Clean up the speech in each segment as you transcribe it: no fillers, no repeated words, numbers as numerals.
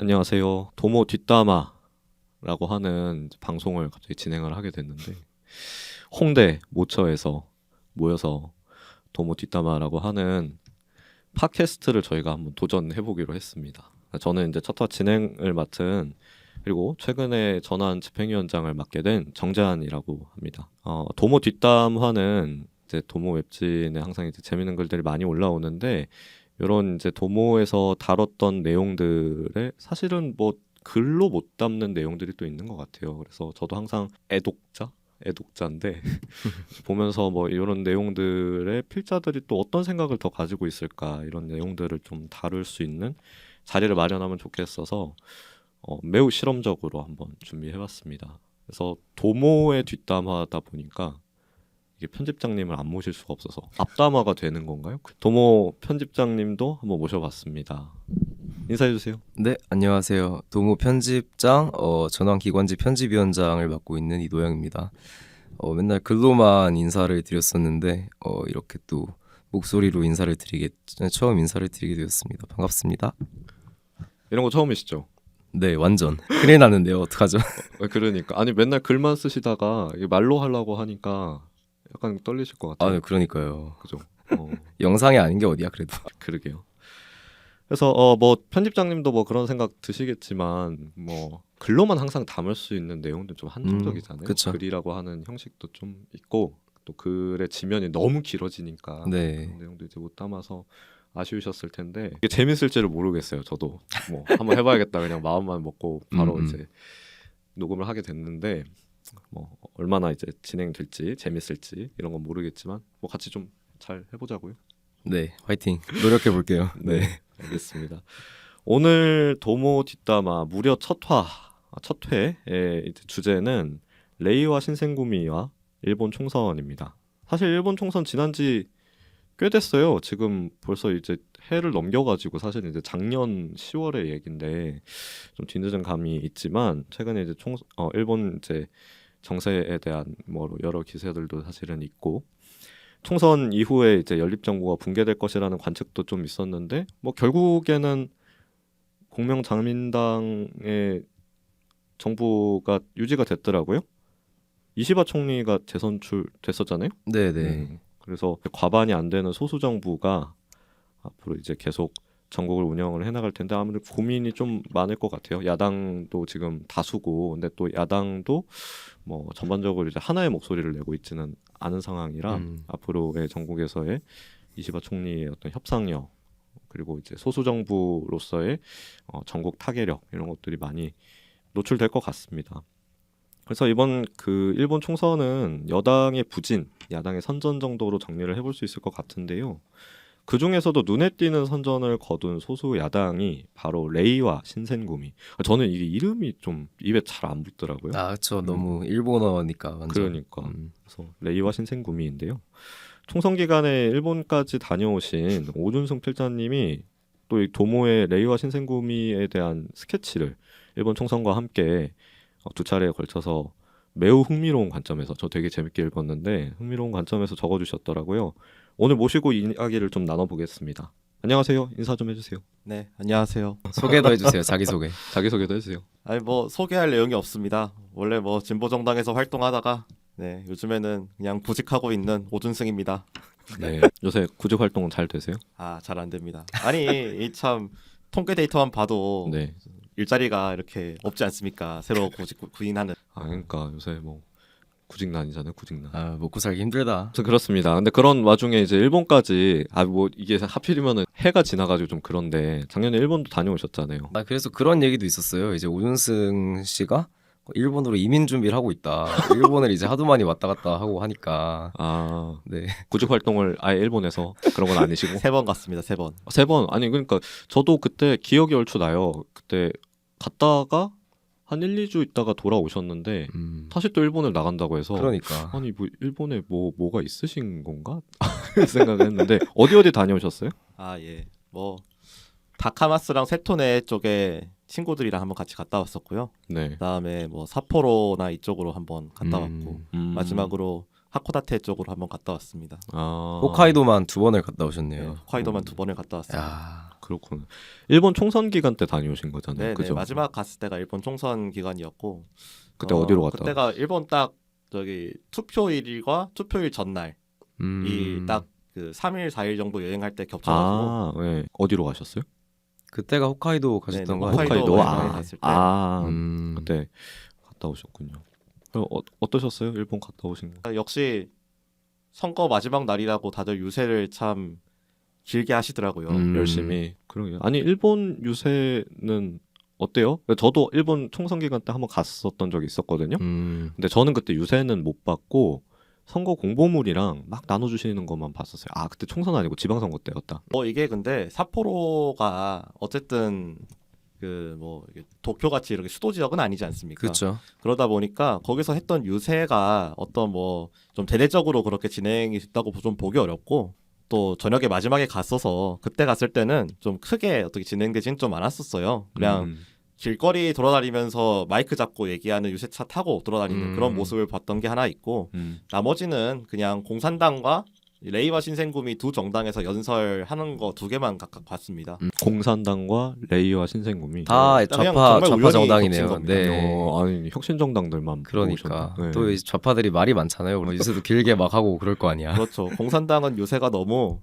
안녕하세요. 도모 뒷담화라고 하는 방송을 갑자기 진행을 하게 됐는데 홍대 모처에서 모여서 도모 뒷담화라고 하는 팟캐스트를 저희가 한번 도전해 보기로 했습니다. 저는 이제 첫화 진행을 맡은 그리고 최근에 전환 집행위원장을 맡게 된 정재한이라고 합니다. 도모 뒷담화는 이제 도모 웹진에 항상 이제 재밌는 글들이 많이 올라오는데 이런 이제 도모에서 다뤘던 내용들에 사실은 뭐 글로 못 담는 내용들이 또 있는 것 같아요. 그래서 저도 항상 애독자인데 보면서 뭐 이런 내용들의 필자들이 또 어떤 생각을 더 가지고 있을까 이런 내용들을 좀 다룰 수 있는 자리를 마련하면 좋겠어서 매우 실험적으로 한번 준비해봤습니다. 그래서 도모의 뒷담화다 보니까 이게 편집장님을 안 모실 수가 없어서 앞담화가 되는 건가요? 도모 편집장님도 한번 모셔봤습니다. 인사해주세요. 네, 안녕하세요. 도모 편집장, 전환기관지 편집위원장을 맡고 있는 이도영입니다. 맨날 글로만 인사를 드렸었는데 이렇게 또 목소리로 처음 인사를 드리게 되었습니다. 반갑습니다. 이런 거 처음이시죠? 네, 완전 큰일 났는데요. 어떡하죠? 그러니까 아니 맨날 글만 쓰시다가 이게 말로 하려고 하니까 약간 떨리실 것 같아요. 네, 그러니까요. 그죠? 영상이 아닌 게 어디야 그래도. 그러게요. 그래서 뭐 편집장님도 뭐 그런 생각 드시겠지만 뭐 글로만 항상 담을 수 있는 내용도 좀 한정적이잖아요. 그쵸. 글이라고 하는 형식도 좀 있고 또 글의 지면이 너무 길어지니까 네. 그런 내용도 이제 못 담아서 아쉬우셨을 텐데 이게 재밌을지를 모르겠어요. 저도 뭐 한번 해봐야겠다 그냥 마음만 먹고 바로 이제 녹음을 하게 됐는데 뭐 얼마나 이제 진행될지 재밌을지 이런 건 모르겠지만 뭐 같이 좀 잘 해보자고요. 네, 화이팅. 노력해 볼게요. 네, 알겠습니다. 오늘 도모 뒷담화 무려 첫 회의 이제 주제는 레이와 신생구미와 일본 총선입니다. 사실 일본 총선 지난 지 꽤 됐어요. 지금 벌써 이제 해를 넘겨가지고 사실 이제 작년 10월의 얘긴데 좀 뒤늦은 감이 있지만 최근에 이제 일본 이제 정세에 대한 뭐 여러 기세들도 사실은 있고 총선 이후에 이제 연립정부가 붕괴될 것이라는 관측도 좀 있었는데 뭐 결국에는 공명장민당의 정부가 유지가 됐더라고요. 이시바 총리가 재선출됐었잖아요. 네. 그래서 과반이 안 되는 소수 정부가 앞으로 이제 계속 전국을 운영을 해나갈 텐데 아무래도 고민이 좀 많을 것 같아요. 야당도 지금 다수고, 근데 또 야당도 뭐 전반적으로 이제 하나의 목소리를 내고 있지는 않은 상황이라 앞으로의 전국에서의 이시바 총리의 어떤 협상력 그리고 이제 소수 정부로서의 전국 타개력 이런 것들이 많이 노출될 것 같습니다. 그래서 이번 그 일본 총선은 여당의 부진, 야당의 선전 정도로 정리를 해볼 수 있을 것 같은데요. 그 중에서도 눈에 띄는 선전을 거둔 소수 야당이 바로 레이와 신센구미. 저는 이게 이름이 좀 입에 잘 안 붙더라고요. 그렇죠. 너무 일본어니까 완전. 그러니까 그래서 레이와 신센구미인데요. 총선 기간에 일본까지 다녀오신 오준승 필자님이 또 이 도모의 레이와 신센구미에 대한 스케치를 일본 총선과 함께 두 차례에 걸쳐서 매우 흥미로운 관점에서 저 되게 재밌게 읽었는데 흥미로운 관점에서 적어주셨더라고요. 오늘 모시고 이야기를 좀 나눠보겠습니다. 안녕하세요. 인사 좀 해주세요. 네, 안녕하세요. 소개도 해주세요. 자기소개. 자기소개도 해주세요. 아니 뭐 소개할 내용이 없습니다. 원래 뭐 진보 정당에서 활동하다가 네, 요즘에는 그냥 구직하고 있는 오준승입니다. 네. 요새 구직 활동은 잘 되세요? 잘 안 됩니다. 아니 이 참 통계 데이터만 봐도 네. 일자리가 이렇게 없지 않습니까? 새로 구인하는. 그러니까 요새 뭐 구직난이잖아요. 구직난. 먹고 살기 힘들다. 그렇습니다. 근데 그런 와중에 이제 일본까지 뭐 이게 하필이면은 해가 지나가지고 좀 그런데 작년에 일본도 다녀오셨잖아요. 그래서 그런 얘기도 있었어요. 이제 오준승 씨가 일본으로 이민 준비를 하고 있다. 일본을 이제 하도 많이 왔다 갔다 하고 하니까. 네. 구직 활동을 아예 일본에서 그런 건 아니시고 3번 갔습니다. 3번. 3번 아니 그러니까 저도 그때 기억이 얼추 나요. 그때 갔다가 한 1, 2주 있다가 돌아오셨는데 다시 또 일본을 나간다고 해서 그러니까 아니 뭐 일본에 뭐가 있으신 건가 생각을 했는데 어디 다녀오셨어요? 예. 뭐 다카마스랑 세토네 쪽에 친구들이랑 한번 같이 갔다 왔었고요. 네. 그다음에 뭐 삿포로나 이쪽으로 한번 갔다 왔고 마지막으로 하코다테 쪽으로 한번 갔다 왔습니다. 홋카이도만 2번을 갔다 오셨네요. 홋카이도만 2번을 갔다 왔습니다. 야, 그렇구나. 일본 총선 기간 때 다녀오신 거잖아요. 네, 그죠? 마지막 갔을 때가 일본 총선 기간이었고 그때 어디로 갔다? 그때가 일본 딱 저기 투표일과 투표일 전날 이 딱 그 3일 4일 정도 여행할 때 겹쳐가지고 네. 어디로 가셨어요? 그때가 홋카이도 가셨던 네, 거 홋카이도 아니에요? 마지막에 갔을 때. 그때 갔다 오셨군요. 어떠셨어요? 일본 갔다 오신 거? 역시 선거 마지막 날이라고 다들 유세를 참 길게 하시더라고요. 열심히. 그러게요. 아니 일본 유세는 어때요? 저도 일본 총선 기간 때 한번 갔었던 적이 있었거든요. 근데 저는 그때 유세는 못 받고 선거 공보물이랑 막 나눠주시는 것만 봤었어요. 아 그때 총선 아니고 지방선거 때였다. 이게 근데 삿포로가 어쨌든 그 뭐 도쿄 같이 이렇게 수도 지역은 아니지 않습니까? 그렇죠. 그러다 보니까 거기서 했던 유세가 어떤 뭐 좀 대대적으로 그렇게 진행이 됐다고 좀 보기 어렵고 또 저녁에 마지막에 갔어서 그때 갔을 때는 좀 크게 어떻게 진행되진 좀 않았었어요. 그냥 길거리 돌아다니면서 마이크 잡고 얘기하는 유세차 타고 돌아다니는 그런 모습을 봤던 게 하나 있고 나머지는 그냥 공산당과 레이와 신생구미 두 정당에서 연설하는 거 두 개만 각각 봤습니다. 공산당과 레이와 신생구미. 다 그냥 좌파 정말 우연히 정당이네요. 겹친 겁니다. 네. 아니 혁신 정당들만 그러니까 보셨네. 네. 또 이제 좌파들이 말이 많잖아요. 뭐 요새도 길게 막 하고 그럴 거 아니야. 그렇죠. 공산당은 요새가 너무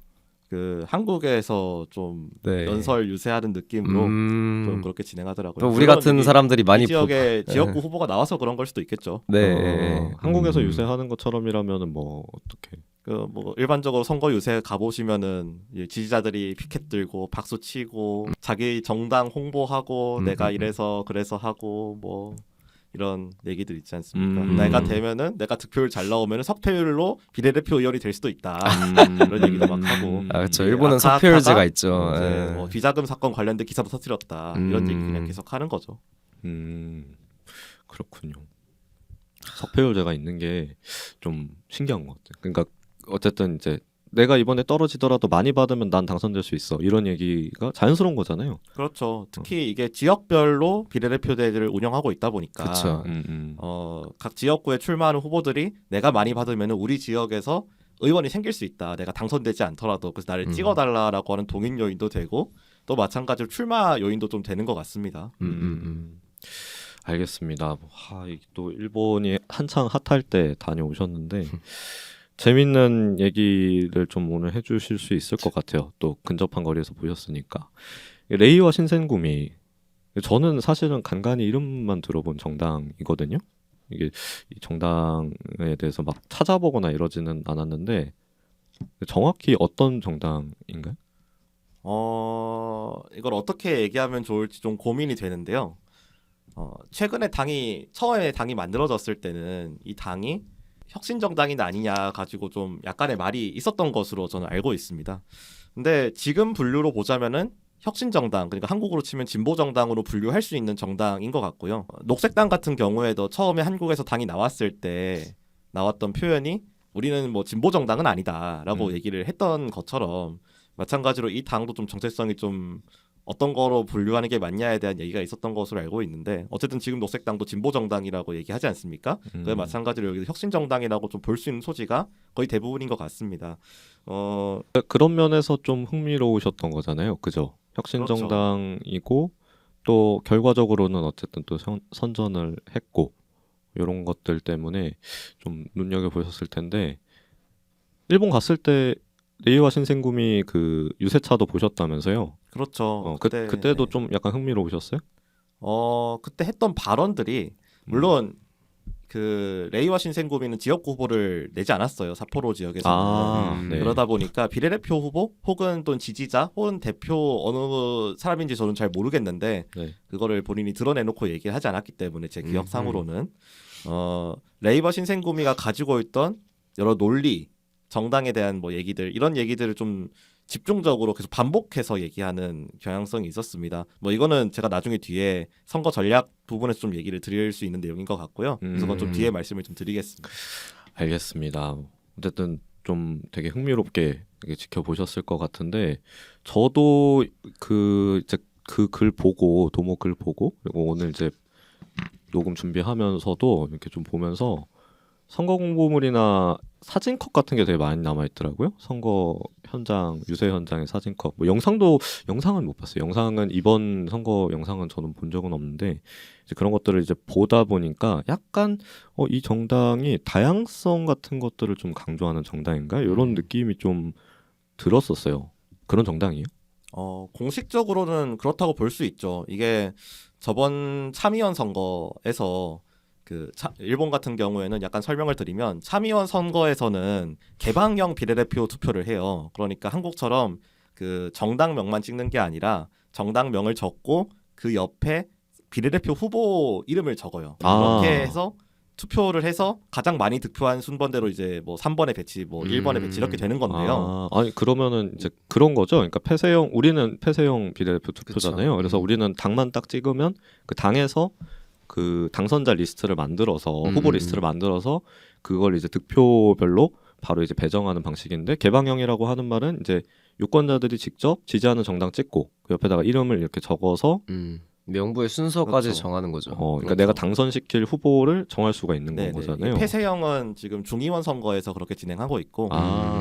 그 한국에서 좀 네. 연설 유세하는 느낌으로 좀 그렇게 진행하더라고요. 또 우리 물론 같은 이- 사람들이 많이 이 지역에 지역구 후보가 나와서 그런 걸 수도 있겠죠. 네. 한국에서 유세하는 것처럼이라면은 뭐 어떻게? 그 뭐 일반적으로 선거 유세 가보시면은 이제 지지자들이 피켓 들고 박수 치고 자기 정당 홍보하고 내가 이래서 그래서 하고 뭐 이런 얘기들 있지 않습니까? 내가 되면은 내가 득표율 잘 나오면은 석패율로 비례대표 의원이 될 수도 있다. 이런 얘기도 막 하고. 아, 그렇죠. 네, 일본은 아까 석패율제가 하다가 있죠. 이제 예. 뭐 비자금 사건 관련된 기사도 터뜨렸다. 이런 얘기 그냥 계속 하는 거죠. 그렇군요. 석패율제가 있는 게 좀 신기한 것 같아요. 그러니까 어쨌든 이제 내가 이번에 떨어지더라도 많이 받으면 난 당선될 수 있어. 이런 얘기가 자연스러운 거잖아요. 그렇죠. 특히 이게 지역별로 비례대표제를 운영하고 있다 보니까 그쵸. 각 지역구에 출마하는 후보들이 내가 많이 받으면 우리 지역에서 의원이 생길 수 있다. 내가 당선되지 않더라도 그래서 나를 찍어달라라고 하는 동인 요인도 되고 또 마찬가지로 출마 요인도 좀 되는 것 같습니다. 알겠습니다. 또 일본이 한창 핫할 때 다녀오셨는데 재밌는 얘기를 좀 오늘 해주실 수 있을 것 같아요. 또 근접한 거리에서 보셨으니까. 레이와 신센구미, 저는 사실은 간간히 이름만 들어본 정당이거든요. 이게 이 정당에 대해서 막 찾아보거나 이러지는 않았는데 정확히 어떤 정당인가요? 이걸 어떻게 얘기하면 좋을지 좀 고민이 되는데요. 최근에 처음에 당이 만들어졌을 때는 이 당이 혁신정당이나 아니냐 가지고 좀 약간의 말이 있었던 것으로 저는 알고 있습니다. 근데 지금 분류로 보자면은 혁신정당, 그러니까 한국으로 치면 진보정당으로 분류할 수 있는 정당인 것 같고요. 녹색당 같은 경우에도 처음에 한국에서 당이 나왔을 때 나왔던 표현이 우리는 뭐 진보정당은 아니다라고 얘기를 했던 것처럼 마찬가지로 이 당도 좀 정체성이 좀 어떤 거로 분류하는 게 맞냐에 대한 얘기가 있었던 것으로 알고 있는데 어쨌든 지금 녹색당도 진보정당이라고 얘기하지 않습니까? 그에 마찬가지로 여기서 혁신정당이라고 좀 볼 수 있는 소지가 거의 대부분인 것 같습니다. 그런 면에서 좀 흥미로우셨던 거잖아요. 그죠? 혁신정당이고 또 결과적으로는 어쨌든 또 선전을 했고 이런 것들 때문에 좀 눈여겨보셨을 텐데 일본 갔을 때 레이와 신생구미 그 유세차도 보셨다면서요? 그렇죠. 그때도 좀 약간 흥미로우셨어요? 그때 했던 발언들이 물론 그 레이와 신생구미는 지역구 후보를 내지 않았어요. 삿포로 지역에서는. 네. 그러다 보니까 비례대표 후보 혹은 또 지지자 혹은 대표 어느 사람인지 저는 잘 모르겠는데 네. 그거를 본인이 드러내놓고 얘기를 하지 않았기 때문에 제 기억상으로는 레이와 신생구미가 가지고 있던 여러 논리 정당에 대한 뭐 얘기들 이런 얘기들을 좀 집중적으로 계속 반복해서 얘기하는 경향성이 있었습니다. 뭐 이거는 제가 나중에 뒤에 선거 전략 부분에서 좀 얘기를 드릴 수 있는 내용인 것 같고요. 그래서 그건 좀 뒤에 말씀을 좀 드리겠습니다. 알겠습니다. 어쨌든 좀 되게 흥미롭게 지켜보셨을 것 같은데 저도 그 글 보고 도모 글 보고 그리고 오늘 이제 녹음 준비하면서도 이렇게 좀 보면서 선거 공보물이나 사진컵 같은 게 되게 많이 남아 있더라고요. 선거 현장, 유세 현장의 사진컵. 뭐 영상은 못 봤어요. 영상은 이번 선거 영상은 저는 본 적은 없는데 이제 그런 것들을 이제 보다 보니까 약간 이 정당이 다양성 같은 것들을 좀 강조하는 정당인가? 이런 느낌이 좀 들었었어요. 그런 정당이에요? 공식적으로는 그렇다고 볼 수 있죠. 이게 저번 참의원 선거에서 일본 같은 경우에는 약간 설명을 드리면 참의원 선거에서는 개방형 비례대표 투표를 해요. 그러니까 한국처럼 그 정당명만 찍는 게 아니라 정당명을 적고 그 옆에 비례대표 후보 이름을 적어요. 아. 그렇게 해서 투표를 해서 가장 많이 득표한 순번대로 이제 뭐 3번에 배치, 뭐 1번에 배치 이렇게 되는 건데요. 아니 그러면은 이제 그런 거죠. 그러니까 우리는 폐쇄형 비례대표 투표잖아요. 그쵸. 그래서 우리는 당만 딱 찍으면 그 당에서 그 당선자 리스트를 만들어서 후보 리스트를 만들어서 그걸 이제 득표별로 바로 이제 배정하는 방식인데 개방형이라고 하는 말은 이제 유권자들이 직접 지지하는 정당 찍고 그 옆에다가 이름을 이렇게 적어서 명부의 순서까지 그렇죠. 정하는 거죠. 그러니까 그렇죠. 내가 당선시킬 후보를 정할 수가 있는 네네. 거잖아요. 이 폐쇄형은 지금 중의원 선거에서 그렇게 진행하고 있고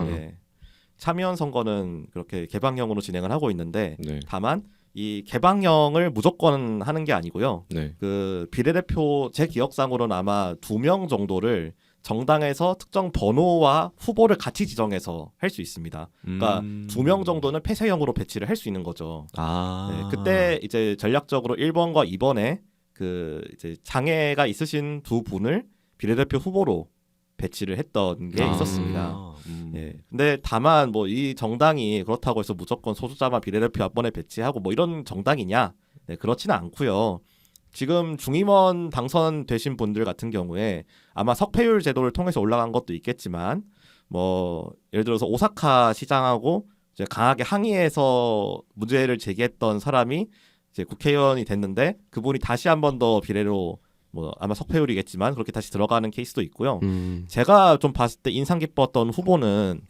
네. 참의원 선거는 그렇게 개방형으로 진행을 하고 있는데 네. 다만 이 개방형을 무조건 하는 게 아니고요. 네. 그 비례대표 제 기억상으로는 아마 2명 정도를 정당에서 특정 번호와 후보를 같이 지정해서 할 수 있습니다. 그러니까 2명 정도는 폐쇄형으로 배치를 할 수 있는 거죠. 네, 그때 이제 전략적으로 1번과 2번에 그 이제 장애가 있으신 두 분을 비례대표 후보로 배치를 했던 게 있었습니다. 예. 근데 다만 뭐 이 정당이 그렇다고 해서 무조건 소수자만 비례대표 앞번에 배치하고 뭐 이런 정당이냐? 네, 그렇지는 않고요. 지금 중임원 당선되신 분들 같은 경우에 아마 석패율 제도를 통해서 올라간 것도 있겠지만 뭐 예를 들어서 오사카 시장하고 이제 강하게 항의해서 문제를 제기했던 사람이 이제 국회의원이 됐는데 그분이 다시 한 번 더 비례로 뭐 아마 석패율이겠지만 그렇게 다시 들어가는 케이스도 있고요. 제가 좀 봤을 때 인상 깊었던 후보는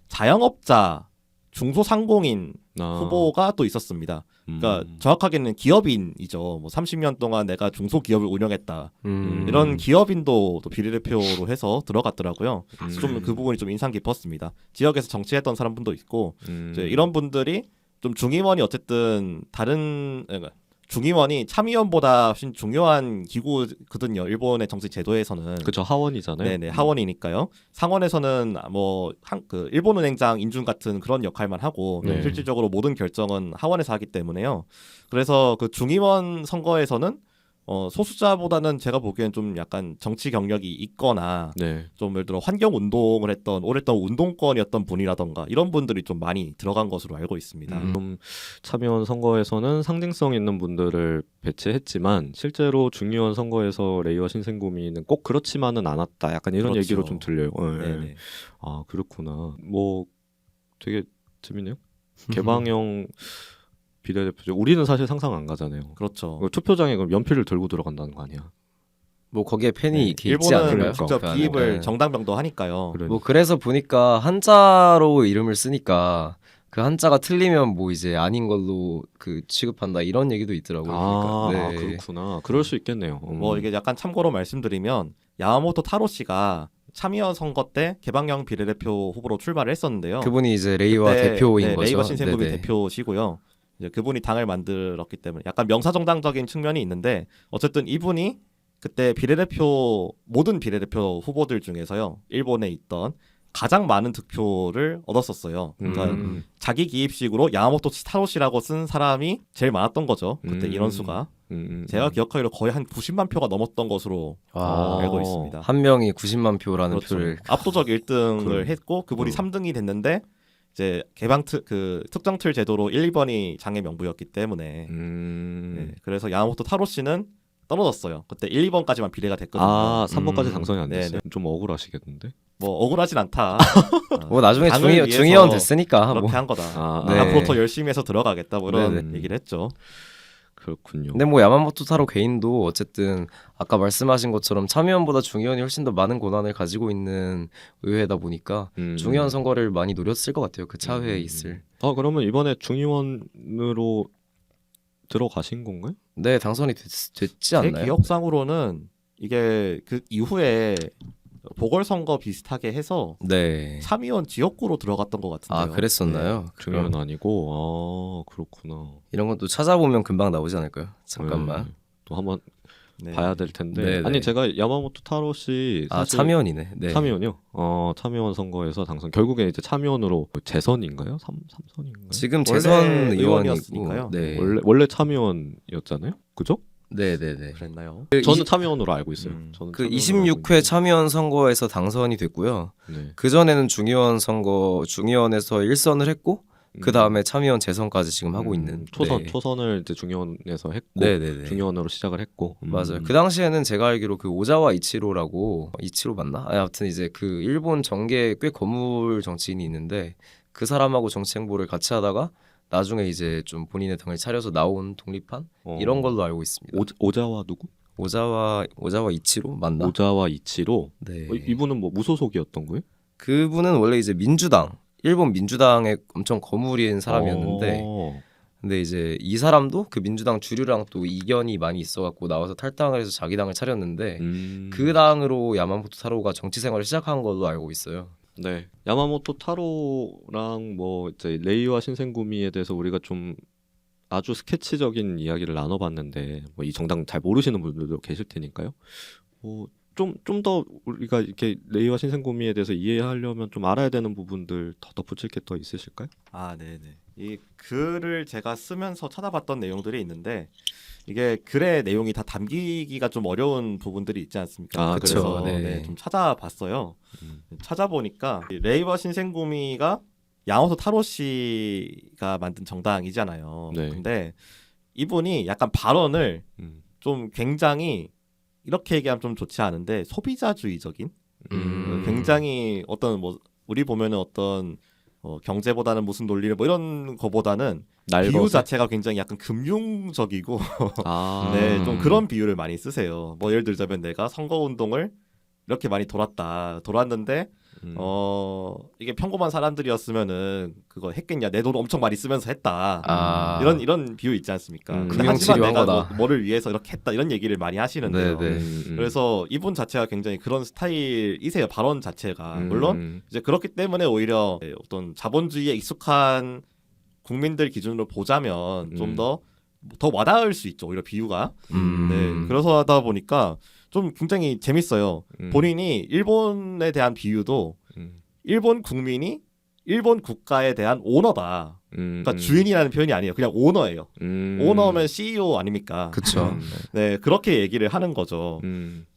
자영업자 중소상공인 후보가 또 있었습니다. 그러니까 정확하게는 기업인이죠. 뭐 30년 동안 내가 중소기업을 운영했다. 이런 기업인도 또 비례대표로 해서 들어갔더라고요. 좀 그 부분이 좀 인상 깊었습니다. 지역에서 정치했던 사람분도 있고 이제 이런 분들이 좀 중임원이 어쨌든 중임원이 참의원보다 훨씬 중요한 기구거든요. 일본의 정치 제도에서는. 그죠 하원이잖아요. 네네 하원이니까요. 상원에서는 뭐 일본은행장 인준 같은 그런 역할만 하고 네. 실질적으로 모든 결정은 하원에서 하기 때문에요. 그래서 그 중임원 선거에서는 소수자보다는 제가 보기엔 좀 약간 정치 경력이 있거나 네. 좀 예를 들어 환경 운동을 했던 오랫동안 운동권이었던 분이라던가 이런 분들이 좀 많이 들어간 것으로 알고 있습니다. 좀 참여원 선거에서는 상징성 있는 분들을 배치했지만 실제로 중의원 선거에서 레이와 신생구미는 꼭 그렇지만은 않았다. 약간 이런 그렇죠. 얘기로 좀 들려요. 네. 네네. 아 그렇구나. 뭐 되게 재밌네요. 개방형 비례대표죠. 우리는 사실 상상 안 가잖아요. 그렇죠. 투표장에 그럼 연필을 들고 들어간다는 거 아니야? 뭐 거기에 펜이 이렇게 있지 일본은 않을까요? 직접 그 안에? 기입을 네. 정당명도 하니까요. 그래. 뭐 그래서 보니까 한자로 이름을 쓰니까 그 한자가 틀리면 뭐 이제 아닌 걸로 그 취급한다 이런 얘기도 있더라고요. 아, 네. 그렇구나. 그럴 수 있겠네요. 뭐 이게 약간 참고로 말씀드리면 야마모토 타로 씨가 참의원 선거 때 개방형 비례대표 후보로 출마를 했었는데요. 그분이 이제 레이와 그때, 대표인 네, 거죠. 레이와 신생구미 네네. 대표시고요. 이제 그분이 당을 만들었기 때문에 약간 명사정당적인 측면이 있는데 어쨌든 이분이 그때 모든 비례대표 후보들 중에서요. 일본에 있던 가장 많은 득표를 얻었었어요. 그러니까 자기 기입식으로 야마모토 타로 씨라고 쓴 사람이 제일 많았던 거죠. 그때 인원수가. 제가 기억하기로 거의 한 90만 표가 넘었던 것으로 알고 있습니다. 한 명이 90만 표라는 그렇죠. 표를 압도적 1등을 그래. 했고 그분이 3등이 됐는데 이제 특정 틀 제도로 1, 2번이 장애 명부였기 때문에 네, 그래서 야마모토 타로 씨는 떨어졌어요. 그때 1, 2번까지만 비례가 됐거든요. 아, 3번까지 당선이 안 됐어요. 네네. 좀 억울하시겠는데? 뭐 억울하진 않다. 뭐 나중에 당을 위해서 중의원 됐으니까 그렇게 뭐. 한 거다. 아, 네. 앞으로 더 열심히 해서 들어가겠다 뭐 이런 네네. 얘기를 했죠. 그렇군요. 근데 뭐 야마모토 타로 개인도 어쨌든 아까 말씀하신 것처럼 참의원보다 중의원이 훨씬 더 많은 권한을 가지고 있는 의회다 보니까 중의원 선거를 많이 노렸을 것 같아요. 그 차회에 있을. 그러면 이번에 중의원으로 들어가신 건가요? 네, 당선이 됐지 제 않나요? 기억상으로는 이게 그 이후에 보궐선거 비슷하게 해서 네. 참의원 지역구로 들어갔던 것 같은데요. 아 그랬었나요? 그러면 아니고 그렇구나. 이런 건 또 찾아보면 금방 나오지 않을까요? 잠깐만. 네. 또 한번 네. 봐야 될 텐데. 네, 네. 아니 제가 야마모토 타로 씨 아 사실 참의원이네. 네. 참의원이요? 참의원 선거에서 당선. 결국에 이제 참의원으로 재선인가요? 삼선인가요? 지금 원래 재선 의원이었으니까요. 의원이고. 네. 원래 참의원이었잖아요. 그죠? 네네네. 그랬나요? 저는 참의원으로 알고 있어요. 저는 그 참의원으로 알고 26회 참의원 선거에서 당선이 됐고요. 있는데. 그 전에는 중의원에서 1선을 했고 그 다음에 참의원 재선까지 지금 하고 있는. 네. 초선을 이제 중의원에서 했고 네네네. 중의원으로 시작을 했고. 맞아요. 그 당시에는 제가 알기로 그 오자와 이치로라고 이치로 맞나? 아무튼 이제 그 일본 정계에 꽤 거물 정치인이 있는데 그 사람하고 정치 행보를 같이 하다가 나중에 이제 좀 본인의 당을 차려서 나온 독립한 이런 걸로 알고 있습니다. 오자와 누구? 오자와 이치로 맞나? 오자와 이치로. 네. 이분은 뭐 무소속이었던 거예요? 그분은 원래 이제 일본 민주당의 엄청 거물인 사람이었는데 근데 이제 이 사람도 그 민주당 주류랑 또 이견이 많이 있어갖고 나와서 탈당을 해서 자기 당을 차렸는데 그 당으로 야마모토 타로가 정치 생활을 시작한 걸로 알고 있어요. 네, 야마모토 타로랑 뭐 이제 레이와 신생구미에 대해서 우리가 좀 아주 스케치적인 이야기를 나눠봤는데 뭐 이 정당 잘 모르시는 분들도 계실 테니까요. 뭐 좀 더 우리가 이렇게 레이와 신생구미에 대해서 이해하려면 좀 알아야 되는 부분들 더 덧붙일 게 더 있으실까요? 아, 네네. 이 글을 제가 쓰면서 찾아봤던 내용들이 있는데 이게 글의 내용이 다 담기기가 좀 어려운 부분들이 있지 않습니까? 아, 그래서 그쵸. 네. 네, 좀 찾아봤어요. 찾아보니까 이 레이와 신생구미가 야마모토 타로 씨가 만든 정당이잖아요. 네. 근데 이분이 약간 발언을 좀 굉장히 이렇게 얘기하면 좀 좋지 않은데 소비자주의적인 굉장히 어떤 뭐 우리 보면은 어떤 경제보다는 무슨 논리를 뭐 이런 거보다는 비유 자체가 굉장히 약간 금융적이고 네, 좀 그런 비유를 많이 쓰세요. 뭐 예를 들자면 내가 선거운동을 이렇게 많이 돌았는데 이게 평범한 사람들이었으면은 그거 했겠냐, 내 돈 엄청 많이 쓰면서 했다, 이런 비유 있지 않습니까? 근데 하지만 금융치료한 내가 거다. 뭐를 위해서 이렇게 했다 이런 얘기를 많이 하시는데요. 네네. 그래서 이분 자체가 굉장히 그런 스타일이세요. 발언 자체가. 물론 이제 그렇기 때문에 오히려 어떤 자본주의에 익숙한 국민들 기준으로 보자면 좀 더 와닿을 수 있죠. 오히려 비유가. 네. 그래서 하다 보니까 좀 굉장히 재밌어요. 본인이 일본에 대한 비유도 일본 국민이 일본 국가에 대한 오너다. 그러니까 주인이라는 표현이 아니에요. 그냥 오너예요. 오너면 CEO 아닙니까? 그쵸. 네, 그렇게 얘기를 하는 거죠.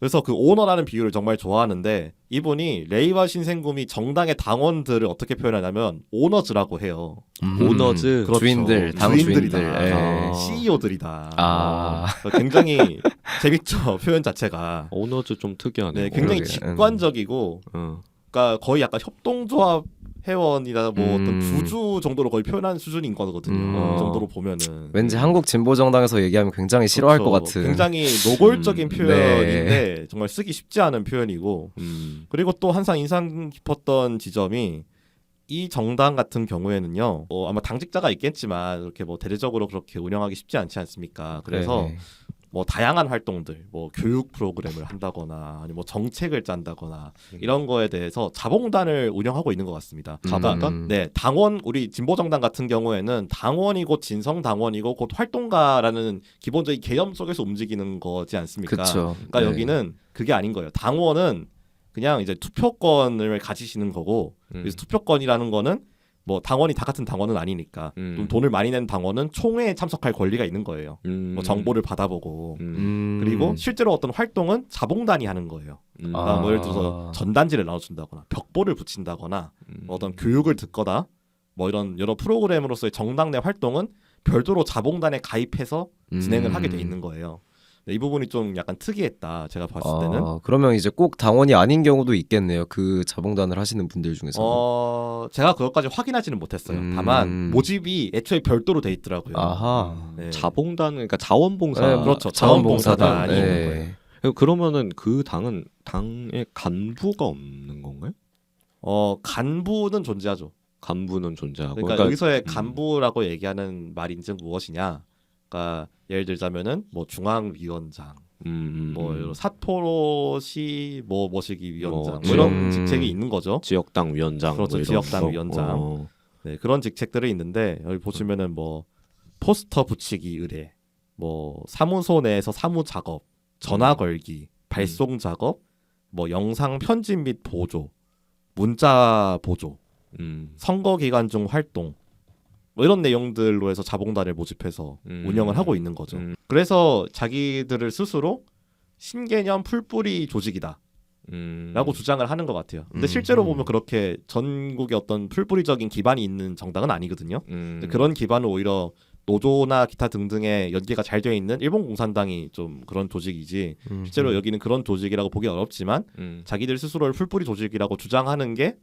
그래서 그 오너라는 비유를 정말 좋아하는데 이분이 레이와 신생구미 정당의 당원들을 어떻게 표현하냐면 오너즈라고 해요. 오너즈. 그렇죠. 주인들, 당 주인들이다. 주인들. CEO들이다. 굉장히 재밌죠. 표현 자체가. 오너즈 좀 특이하네. 네, 굉장히 그러게. 직관적이고, 그러니까 거의 약간 협동조합 회원이나 뭐 어떤 주주 정도로 거의 표현한 수준인 거거든요. 그 정도로 보면은 왠지 한국 진보 정당에서 얘기하면 굉장히 싫어할 그렇죠. 것 같은. 굉장히 노골적인 표현인데 네. 정말 쓰기 쉽지 않은 표현이고, 그리고 또 항상 인상 깊었던 지점이 이 정당 같은 경우에는요, 아마 당직자가 있겠지만 이렇게 뭐 대대적으로 그렇게 운영하기 쉽지 않지 않습니까? 그래서 네. 뭐 다양한 활동들, 뭐 교육 프로그램을 한다거나 아니면 뭐 정책을 짠다거나 이런 거에 대해서 자봉단을 운영하고 있는 것 같습니다. 자봉단? 네, 당원, 우리 진보정당 같은 경우에는 당원이 곧 진성 당원이고 곧 활동가라는 기본적인 개념 속에서 움직이는 거지 않습니까? 그쵸. 그러니까 네. 여기는 그게 아닌 거예요. 당원은 그냥 이제 투표권을 가지시는 거고, 그래서 투표권이라는 거는 뭐 당원이 다 같은 당원은 아니니까 좀 돈을 많이 낸 당원은 총회에 참석할 권리가 있는 거예요. 뭐 정보를 받아보고 그리고 실제로 어떤 활동은 자봉단이 하는 거예요. 뭐 예를 들어서 전단지를 나눠준다거나 벽보를 붙인다거나 뭐 어떤 교육을 듣거나 뭐 이런 여러 프로그램으로서의 정당 내 활동은 별도로 자봉단에 가입해서 진행을 하게 돼 있는 거예요. 네, 이 부분이 좀 약간 특이했다. 제가 봤을 때는. 그러면 이제 꼭 당원이 아닌 경우도 있겠네요. 그 자봉단을 하시는 분들 중에서. 제가 그것까지 확인하지는 못했어요. 다만 모집이 애초에 별도로 돼 있더라고요. 아하. 네. 자봉단, 그러니까 자원봉사. 네, 그렇죠. 자원봉사단이 있는 네. 거예요. 그러면은 그 당은 당의 간부가 없는 건가요? 간부는 존재하죠. 간부는 존재하고. 그러니까 여기서의 간부라고 얘기하는 말인즉 무엇이냐? 그러니까 예를 들자면은 뭐 중앙위원장, 뭐 사포로시 뭐시기 위원장 뭐 뭐 이런 지역- 직책이 있는 거죠. 지역당 위원장 그렇죠. 뭐 이런 지역당 거. 위원장. 네, 그런 직책들이 있는데 여기 보시면은 뭐 포스터 붙이기 의뢰, 뭐 사무소 내에서 사무 작업, 전화 걸기, 발송 작업, 뭐 영상 편집 및 보조, 문자 보조, 선거 기간 중 활동 뭐 이런 내용들로 해서 자봉단을 모집해서 운영을 하고 있는 거죠. 그래서 자기들을 스스로 신개념 풀뿌리 조직이다 라고 주장을 하는 것 같아요. 근데 실제로 보면 그렇게 전국에 어떤 풀뿌리적인 기반이 있는 정당은 아니거든요. 근데 그런 기반은 오히려 노조나 기타 등등의 연계가 잘 되어 있는 일본 공산당이 좀 그런 조직이지 실제로 여기는 그런 조직이라고 보기 어렵지만 자기들 스스로를 풀뿌리 조직이라고 주장하는 게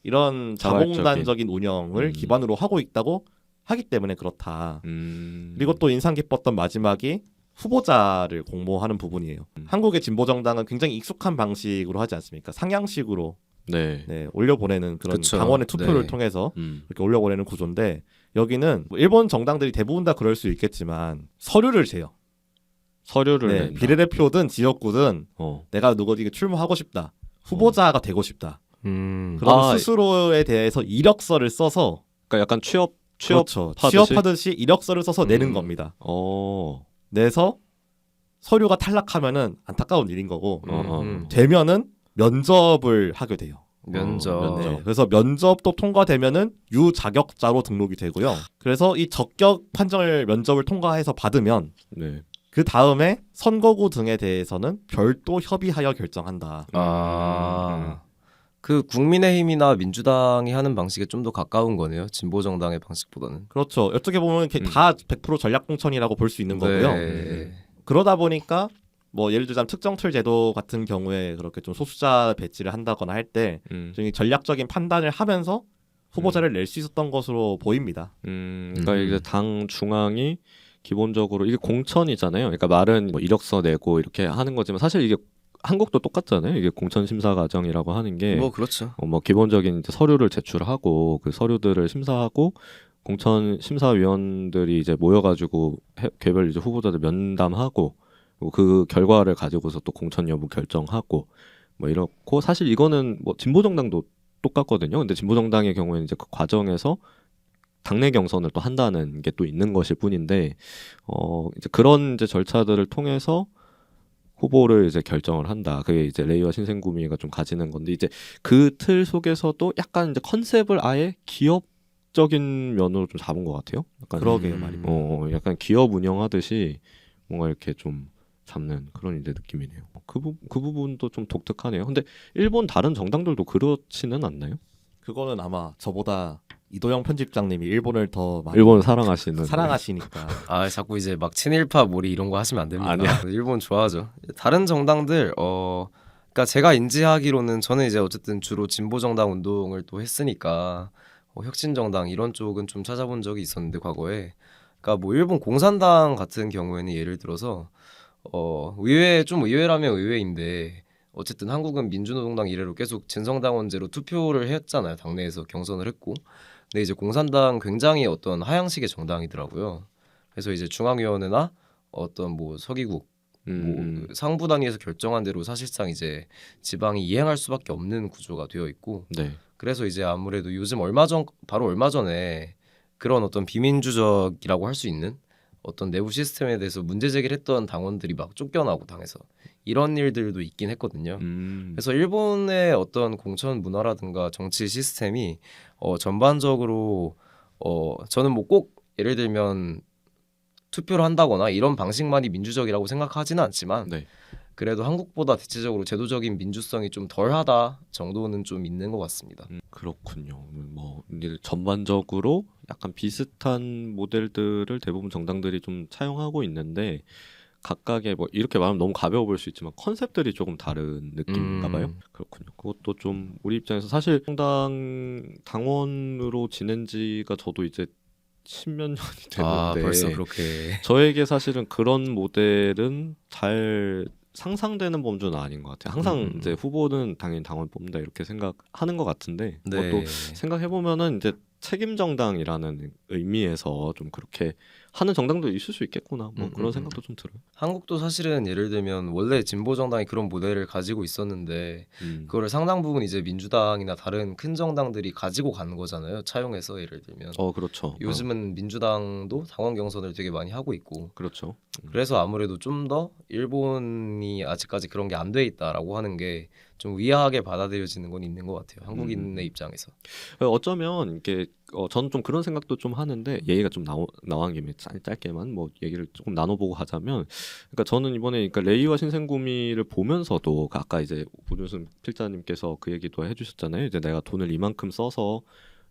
이런 자봉단적인 운영을 기반으로 하고 있다고 하기 때문에 그렇다. 그리고 또 인상 깊었던 마지막이 후보자를 공모하는 부분이에요. 한국의 진보정당은 굉장히 익숙한 방식으로 하지 않습니까? 상향식으로 네. 네, 올려보내는 그런 그쵸. 당원의 투표를 네. 통해서 이렇게 올려보내는 구조인데 여기는 뭐 일본 정당들이 대부분 다 그럴 수 있겠지만 서류를 재요. 서류를 네, 낸다. 비례대표든 지역구든 어. 내가 누구에게 출마하고 싶다. 후보자가 되고 싶다. 그런 아, 스스로에 대해서 이력서를 써서 그러니까 약간 그렇죠. 취업하듯이? 취업하듯이 이력서를 써서 내는 겁니다. 내서 서류가 탈락하면은 안타까운 일인 거고 되면은 면접을 하게 돼요. 면접. 네, 그래서 면접도 통과되면은 유자격자로 등록이 되고요. 그래서 이 적격 판정을 면접을 통과해서 받으면 네. 그 다음에 선거구 등에 대해서는 별도 협의하여 결정한다. 그 국민의힘이나 민주당이 하는 방식에 좀 더 가까운 거네요. 진보 정당의 방식보다는. 그렇죠. 어떻게 보면 이렇게 다 100% 전략 공천이라고 볼 수 있는 거고요. 네. 그러다 보니까 뭐 예를 들자면 특정틀 제도 같은 경우에 그렇게 좀 소수자 배치를 한다거나 할 때 전략적인 판단을 하면서 후보자를 낼 수 있었던 것으로 보입니다. 그러니까 이제 당 중앙이 기본적으로 이게 공천이잖아요. 그러니까 말은 뭐 이력서 내고 이렇게 하는 거지만 사실 이게 한국도 똑같잖아요. 이게 공천 심사 과정이라고 하는 게 뭐 그렇죠. 뭐 기본적인 이제 서류를 제출하고 그 서류들을 심사하고 공천 심사위원들이 이제 모여가지고 개별 이제 후보자들 면담하고 그리고 그 결과를 가지고서 또 공천 여부 결정하고 뭐 이렇고 사실 이거는 뭐 진보 정당도 똑같거든요. 근데 진보 정당의 경우에는 이제 그 과정에서 당내 경선을 또 한다는 게 또 있는 것일 뿐인데 이제 그런 이제 절차들을 통해서 후보를 이제 결정을 한다. 그게 이제 레이와 신생구미가 좀 가지는 건데 이제 그 틀 속에서도 약간 이제 컨셉을 아예 기업적인 면으로 좀 잡은 것 같아요. 약간 그러게요, 말이에요. 약간 기업 운영하듯이 뭔가 이렇게 좀 잡는 그런 이제 느낌이네요. 그 부분도 좀 독특하네요. 근데 일본 다른 정당들도 그렇지는 않나요? 그거는 아마 저보다 이도영 편집장님이 일본을 더 많이 일본을 사랑하시는 사랑하시니까. 아 자꾸 이제 막 친일파 몰이 이런 거 하시면 안 됩니다. 아니야. 일본 좋아하죠. 다른 정당들 그러니까 제가 인지하기로는 저는 이제 어쨌든 주로 진보 정당 운동을 또 했으니까 혁신 정당 이런 쪽은 좀 찾아본 적이 있었는데 과거에 그러니까 뭐 일본 공산당 같은 경우에는 예를 들어서 의외라면 의외인데 어쨌든 한국은 민주노동당 이래로 계속 진성당원제로 투표를 했잖아요. 당내에서 경선을 했고. 근데 이제 공산당 굉장히 어떤 하향식의 정당이더라고요. 그래서 이제 중앙위원회나 어떤 뭐 서기국 뭐 상부 단위에서 결정한 대로 사실상 이제 지방이 이행할 수밖에 없는 구조가 되어 있고 네. 그래서 이제 아무래도 요즘 바로 얼마 전에 그런 어떤 비민주적이라고 할 수 있는 어떤 내부 시스템에 대해서 문제 제기를 했던 당원들이 막 쫓겨나고 당해서 이런 일들도 있긴 했거든요. 그래서 일본의 어떤 공천 문화라든가 정치 시스템이 전반적으로 저는 뭐 꼭 예를 들면 투표를 한다거나 이런 방식만이 민주적이라고 생각하지는 않지만 네. 그래도 한국보다 대체적으로 제도적인 민주성이 좀 덜하다 정도는 좀 있는 것 같습니다. 그렇군요. 뭐 이제 전반적으로 약간 비슷한 모델들을 대부분 정당들이 좀 차용하고 있는데 각각의 뭐 이렇게 말하면 너무 가벼워 보일 수 있지만 컨셉들이 조금 다른 느낌인가 봐요. 그렇군요. 그것도 좀 우리 입장에서 사실 당원으로 지낸 지가 저도 이제 10몇 년이 됐는데 벌써 그렇게 저에게 사실은 그런 모델은 잘 상상되는 범주는 아닌 것 같아요. 항상 이제 후보는 당연히 당원 뽑는다 이렇게 생각하는 것 같은데 네. 그것도 생각해 보면은 이제 책임 정당이라는 의미에서 좀 그렇게 하는 정당도 있을 수 있겠구나. 뭐 그런 음. 생각도 좀 들어요. 한국도 사실은 예를 들면 원래 진보 정당이 그런 모델을 가지고 있었는데 그거를 상당 부분 이제 민주당이나 다른 큰 정당들이 가지고 가는 거잖아요. 차용해서 예를 들면 그렇죠. 요즘은 민주당도 당원 경선을 되게 많이 하고 있고 그렇죠. 그래서 아무래도 좀 더 일본이 아직까지 그런 게 안 돼 있다라고 하는 게 좀 위화하게 받아들여지는 건 있는 것 같아요. 한국인의 입장에서. 어쩌면 이게 저는 좀 그런 생각도 좀 하는데 얘기가 좀 나온 김에 짧게만 뭐 얘기를 조금 나눠보고 하자면, 그러니까 저는 이번에 그러니까 레이와 신생구미를 보면서도 그 아까 이제 오준승 필자님께서 그 얘기도 해주셨잖아요. 이제 내가 돈을 이만큼 써서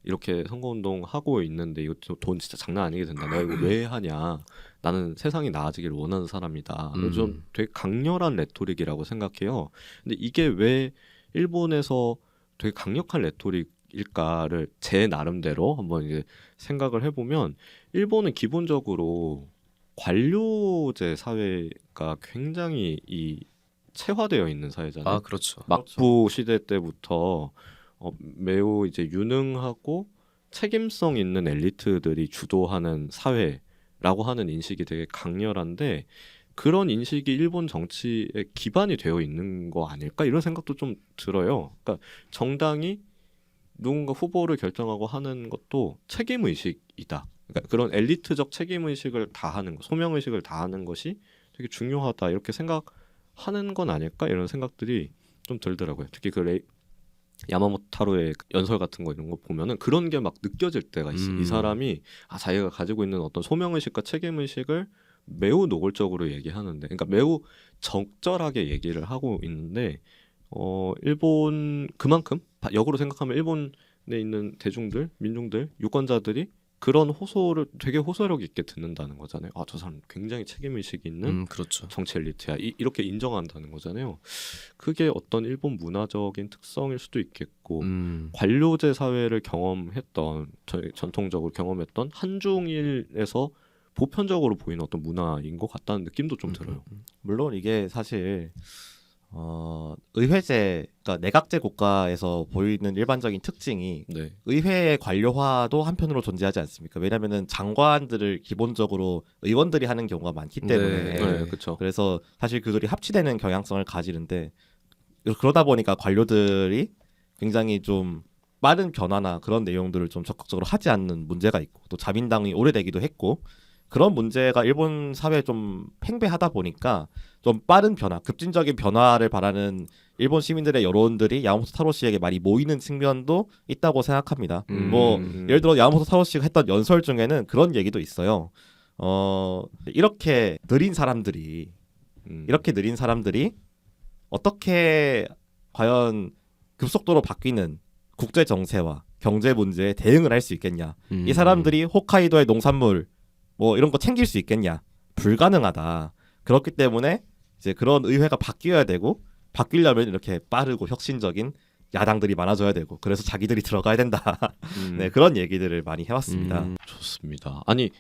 이렇게 선거운동 하고 있는데 이거 돈 진짜 장난 아니게 된다. 내가 이거 왜 하냐? 나는 세상이 나아지기를 원하는 사람이다. 좀 되게 강렬한 레토릭이라고 생각해요. 근데 이게 왜 일본에서 되게 강력한 레토릭일까를 제 나름대로 한번 이제 생각을 해보면, 일본은 기본적으로 관료제 사회가 굉장히 체화되어 있는 사회잖아요. 아 그렇죠. 막부 시대 때부터 매우 이제 유능하고 책임성 있는 엘리트들이 주도하는 사회라고 하는 인식이 되게 강렬한데, 그런 인식이 일본 정치에 기반이 되어 있는 거 아닐까 이런 생각도 좀 들어요. 그러니까 정당이 누군가 후보를 결정하고 하는 것도 책임 의식이다. 그러니까 그런 엘리트적 책임 의식을 다하는 거, 소명 의식을 다하는 것이 되게 중요하다 이렇게 생각하는 건 아닐까 이런 생각들이 좀 들더라고요. 특히 그 야마모토 타로의 연설 같은 거 이런 거 보면은 그런 게 막 느껴질 때가 있어요. 이 사람이 자기가 가지고 있는 어떤 소명 의식과 책임 의식을 매우 노골적으로 얘기하는데, 그러니까 매우 적절하게 얘기를 하고 있는데, 일본 그만큼 역으로 생각하면 일본에 있는 대중들, 민중들, 유권자들이 그런 호소를 되게 호소력 있게 듣는다는 거잖아요. 아, 저 사람 굉장히 책임 의식이 있는 그렇죠. 정치 엘리트야. 이렇게 인정한다는 거잖아요. 그게 어떤 일본 문화적인 특성일 수도 있겠고, 관료제 사회를 경험했던, 전통적으로 경험했던 한중일에서 보편적으로 보이는 어떤 문화인 것 같다는 느낌도 좀 들어요. 물론 이게 사실 의회제, 그러니까 내각제 국가에서 보이는 일반적인 특징이 네. 의회의 관료화도 한편으로 존재하지 않습니까? 왜냐하면 장관들을 기본적으로 의원들이 하는 경우가 많기 때문에 네, 그렇죠. 그래서 사실 그들이 합치되는 경향성을 가지는데, 그러다 보니까 관료들이 굉장히 좀 빠른 변화나 그런 내용들을 좀 적극적으로 하지 않는 문제가 있고, 또 자민당이 오래되기도 했고, 그런 문제가 일본 사회에 좀 팽배하다 보니까 좀 빠른 변화, 급진적인 변화를 바라는 일본 시민들의 여론들이 야마모토 타로 씨에게 많이 모이는 측면도 있다고 생각합니다. 뭐 예를 들어 야마모토 타로 씨가 했던 연설 중에는 그런 얘기도 있어요. 이렇게 느린 사람들이 어떻게 과연 급속도로 바뀌는 국제 정세와 경제 문제에 대응을 할 수 있겠냐? 이 사람들이 홋카이도의 농산물 뭐 이런 거 챙길 수 있겠냐? 불가능하다. 그렇기 때문에 이제 그런 의회가 바뀌어야 되고, 바뀌려면 이렇게 빠르고 혁신적인 야당들이 많아져야 되고, 그래서 자기들이 들어가야 된다. 네, 그런 얘기들을 많이 해왔습니다. 좋습니다. 아니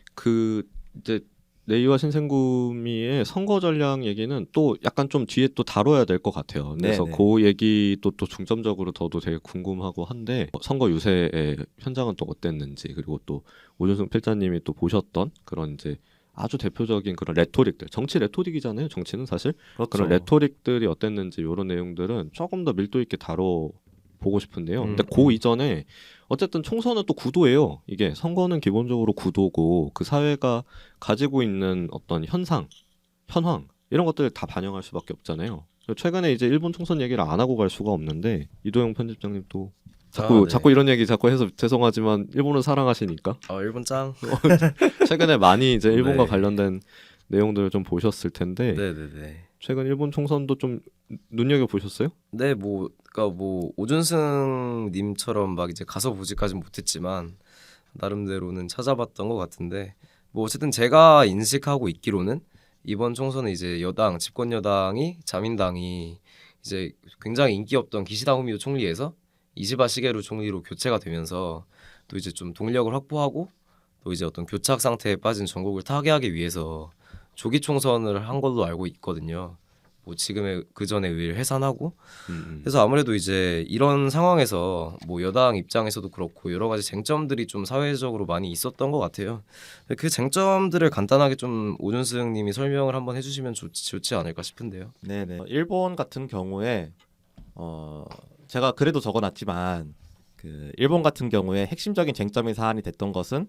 이제 레이와 신생구미의 선거 전략 얘기는 또 약간 좀 뒤에 또 다뤄야 될 것 같아요. 그래서 네네. 그 얘기도 또 중점적으로 저도 되게 궁금하고 한데, 선거 유세의 현장은 또 어땠는지, 그리고 또 오준승 필자님이 또 보셨던 그런 이제 아주 대표적인 그런 레토릭들, 정치 레토릭이잖아요. 정치는 사실 그렇죠. 그런 레토릭들이 어땠는지 이런 내용들은 조금 더 밀도 있게 다뤄보고 싶은데요. 근데 그 이전에 어쨌든 총선은 또 구도예요. 이게 선거는 기본적으로 구도고, 그 사회가 가지고 있는 어떤 현황 이런 것들을 다 반영할 수밖에 없잖아요. 최근에 이제 일본 총선 얘기를 안 하고 갈 수가 없는데, 이도영 편집장님 또 자꾸 이런 얘기 자꾸 해서 죄송하지만 일본은 사랑하시니까 일본 짱. 최근에 많이 이제 일본과 네. 관련된 내용들을 좀 보셨을 텐데, 네네네. 최근 일본 총선도 좀 눈여겨 보셨어요? 네, 그러니까 오준승 님처럼 막 이제 가서 보지까지는 못했지만 나름대로는 찾아봤던 것 같은데, 뭐 어쨌든 제가 인식하고 있기로는 이번 총선은 이제 집권 여당이 자민당이 이제 굉장히 인기 없던 기시다 후미오 총리에서 이시바 시게루 총리로 교체가 되면서 또 이제 좀 동력을 확보하고, 또 이제 어떤 교착 상태에 빠진 전국을 타개하기 위해서 조기 총선을 한 걸로 알고 있거든요. 뭐 지금의 그 전에 의회를 해산하고 음. 그래서 아무래도 이제 이런 상황에서 뭐 여당 입장에서도 그렇고 여러 가지 쟁점들이 좀 사회적으로 많이 있었던 것 같아요. 그 쟁점들을 간단하게 좀 오준승 님이 설명을 한번 해주시면 좋지 않을까 싶은데요. 네네. 일본 같은 경우에 제가 그래도 적어놨지만 그 일본 같은 경우에 핵심적인 쟁점의 사안이 됐던 것은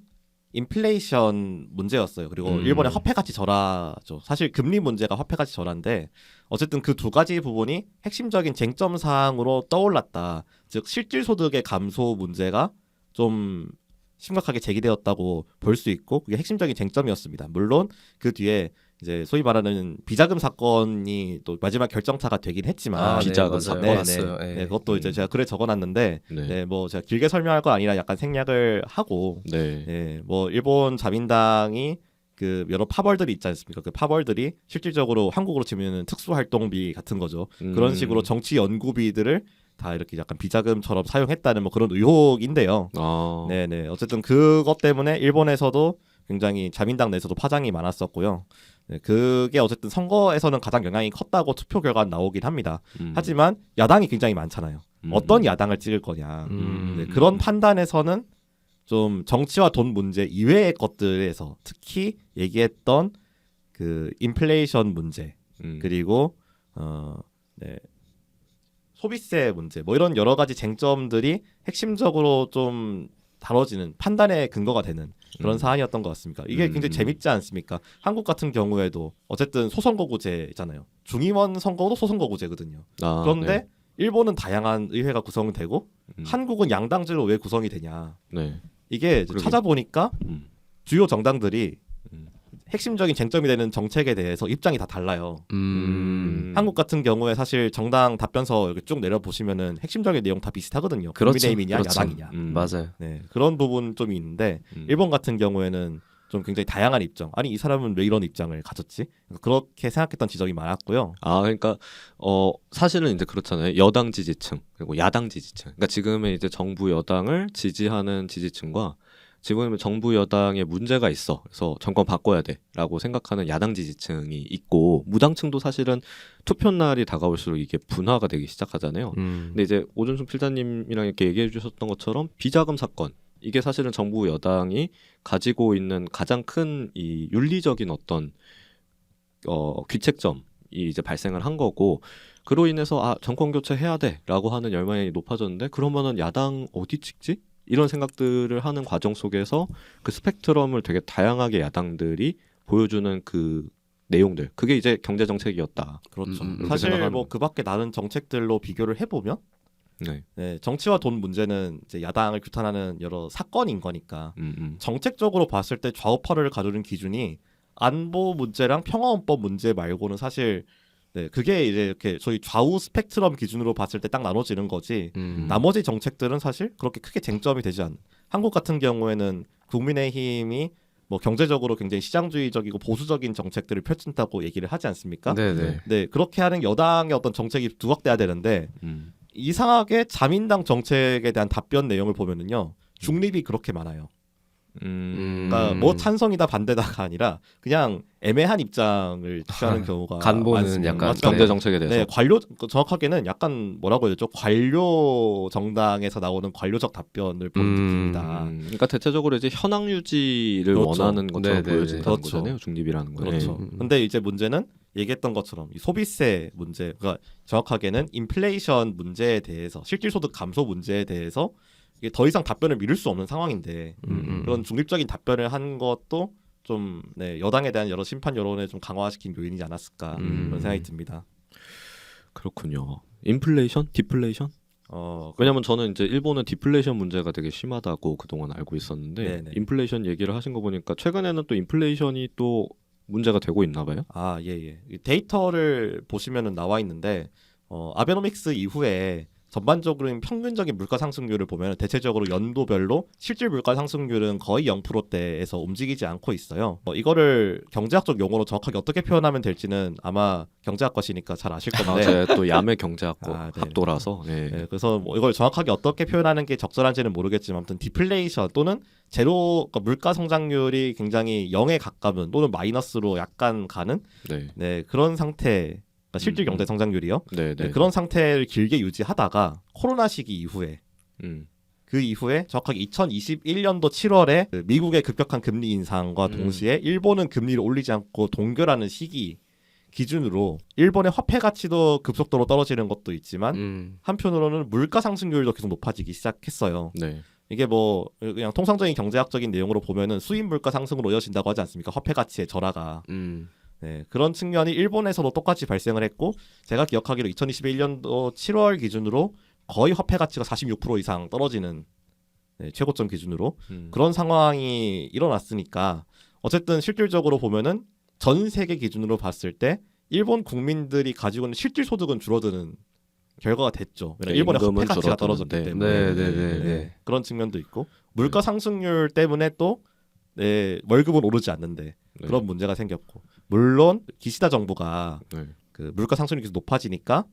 인플레이션 문제였어요. 그리고 일본의 화폐가치 절하죠. 사실 금리 문제가 화폐가치 절하인데 어쨌든 그 두 가지 부분이 핵심적인 쟁점 사항으로 떠올랐다. 즉 실질 소득의 감소 문제가 좀 심각하게 제기되었다고 볼 수 있고 그게 핵심적인 쟁점이었습니다. 물론 그 뒤에 이제 소위 말하는 비자금 사건이 또 마지막 결정타가 되긴 했지만 비자금 네, 사건. 맞아요. 네, 봤어요. 네. 예. 네, 그것도 이제 제가 글에 적어놨는데 네. 네, 뭐 제가 길게 설명할 건 아니라 약간 생략을 하고 네. 네, 뭐 일본 자민당이 그 여러 파벌들이 있지 않습니까? 그 파벌들이 실질적으로 한국으로 치면은 특수활동비 같은 거죠. 그런 식으로 정치 연구비들을 다 이렇게 약간 비자금처럼 사용했다는 뭐 그런 의혹인데요. 아. 네네. 어쨌든 그것 때문에 일본에서도 굉장히 자민당 내에서도 파장이 많았었고요. 네, 그게 어쨌든 선거에서는 가장 영향이 컸다고 투표 결과가 나오긴 합니다. 하지만 야당이 굉장히 많잖아요. 어떤 야당을 찍을 거냐. 네, 그런 판단에서는 좀 정치와 돈 문제 이외의 것들에서 특히 얘기했던 그 인플레이션 문제 그리고 네, 소비세 문제 뭐 이런 여러 가지 쟁점들이 핵심적으로 좀 다뤄지는 판단의 근거가 되는 그런 사안이었던 것 같습니다. 이게 굉장히 재밌지 않습니까? 한국 같은 경우에도 어쨌든 소선거구제잖아요. 중의원 선거도 소선거구제거든요. 아, 그런데 네. 일본은 다양한 의회가 구성되고 한국은 양당제로 왜 구성이 되냐? 네. 이게 그러게요. 찾아보니까 음. 주요 정당들이 핵심적인 쟁점이 되는 정책에 대해서 입장이 다 달라요. 한국 같은 경우에 사실 정당 답변서 이렇게 쭉 내려보시면은 핵심적인 내용 다 비슷하거든요. 그렇죠. 국민의힘이냐 그렇죠. 야당이냐. 맞아요. 네, 그런 부분 좀 있는데 일본 같은 경우에는 좀 굉장히 다양한 입장. 아니 이 사람은 왜 이런 입장을 가졌지? 그렇게 생각했던 지적이 많았고요. 아, 그러니까 사실은 이제 그렇잖아요. 여당 지지층 그리고 야당 지지층. 그러니까 지금의 이제 정부 여당을 지지하는 지지층과 지금 정부 여당에 문제가 있어. 그래서 정권 바꿔야 돼라고 생각하는 야당 지지층이 있고 무당층도 사실은 투표 날이 다가올수록 이게 분화가 되기 시작하잖아요. 근데 이제 오준승 필자님이랑 이렇게 얘기해 주셨던 것처럼 비자금 사건 이게 사실은 정부 여당이 가지고 있는 가장 큰 이 윤리적인 어떤 귀책점이 이제 발생을 한 거고 그로 인해서 아 정권 교체해야 돼라고 하는 열망이 높아졌는데 그러면은 야당 어디 찍지? 이런 생각들을 하는 과정 속에서 그 스펙트럼을 되게 다양하게 야당들이 보여주는 그 내용들 그게 이제 경제 정책이었다. 그렇죠. 그렇게 사실 생각하는 뭐 그밖에 나는 정책들로 비교를 해보면 네. 네, 정치와 돈 문제는 이제 야당을 규탄하는 여러 사건인 거니까 정책적으로 봤을 때 좌우파를 가르는 기준이 안보 문제랑 평화헌법 문제 말고는 사실 네, 그게 이제 이렇게 저희 좌우 스펙트럼 기준으로 봤을 때 딱 나눠지는 거지. 나머지 정책들은 사실 그렇게 크게 쟁점이 되지 않는. 한국 같은 경우에는 국민의힘이 뭐 경제적으로 굉장히 시장주의적이고 보수적인 정책들을 펼친다고 얘기를 하지 않습니까? 네네. 네, 그렇게 하는 여당의 어떤 정책이 두각돼야 되는데 이상하게 자민당 정책에 대한 답변 내용을 보면은요 중립이 그렇게 많아요. 그러니까 뭐 찬성이다 반대다가 아니라 그냥 애매한 입장을 취하는 경우가 간보는 많습니다. 약간 맞죠? 경제 정책에 대해서 네, 관료 정확하게는 약간 뭐라고 해야 되죠? 관료 정당에서 나오는 관료적 답변을 보는 느낌이다. 그러니까 대체적으로 이제 현황 유지를 그렇죠. 원하는 것처럼 네네네. 보여진다는 그렇죠. 거잖아요. 중립이라는 거. 그렇죠. 근데 이제 문제는 얘기했던 것처럼 이 소비세 문제, 그러니까 정확하게는 인플레이션 문제에 대해서 실질 소득 감소 문제에 대해서 이게 더 이상 답변을 미룰 수 없는 상황인데 그런 중립적인 답변을 한 것도 좀 네, 여당에 대한 여러 심판 여론을 좀 강화시킨 요인이지 않았을까 그런 생각이 듭니다. 그렇군요. 인플레이션, 디플레이션? 왜냐면 저는 이제 일본은 디플레이션 문제가 되게 심하다고 그동안 알고 있었는데 네네. 인플레이션 얘기를 하신 거 보니까 최근에는 또 인플레이션이 또 문제가 되고 있나 봐요. 아, 예. 이 데이터를 보시면은 나와 있는데 아베노믹스 이후에 전반적으로 평균적인 물가 상승률을 보면 대체적으로 연도별로 실질 물가 상승률은 거의 0%대에서 움직이지 않고 있어요. 이거를 경제학적 용어로 정확하게 어떻게 표현하면 될지는 아마 경제학과시니까 잘 아실 건데. 제가 또 야매 경제학과 아, 네. 학도라서. 네. 네, 그래서 뭐 이걸 정확하게 어떻게 표현하는 게 적절한지는 모르겠지만 아무튼 디플레이션 또는 제로 그러니까 물가 성장률이 굉장히 0에 가까운 또는 마이너스로 약간 가는 네. 네, 그런 상태를 그러니까 실질 경제 성장률이요. 네, 네, 네. 그런 상태를 길게 유지하다가 코로나 시기 이후에 음. 그 이후에 정확하게 2021년도 7월에 그 미국의 급격한 금리 인상과 동시에 일본은 금리를 올리지 않고 동결하는 시기 기준으로 일본의 화폐 가치도 급속도로 떨어지는 것도 있지만 한편으로는 물가 상승률도 계속 높아지기 시작했어요. 네. 이게 뭐 그냥 통상적인 경제학적인 내용으로 보면은 수입 물가 상승으로 이어진다고 하지 않습니까? 화폐 가치의 절하가. 네, 그런 측면이 일본에서도 똑같이 발생을 했고 제가 기억하기로 2021년도 7월 기준으로 거의 화폐 가치가 46% 이상 떨어지는 네, 최고점 기준으로 그런 상황이 일어났으니까 어쨌든 실질적으로 보면은 전 세계 기준으로 봤을 때 일본 국민들이 가지고 있는 실질 소득은 줄어드는 결과가 됐죠. 왜냐면 네, 일본의 화폐 임금은 가치가 떨어졌기 줄어드는데. 때문에 네네네. 그런 측면도 있고 물가 상승률 때문에 또 네, 월급은 오르지 않는데 네. 그런 문제가 생겼고 물론 기시다 정부가 네. 그 물가 상승률이 계속 높아지니까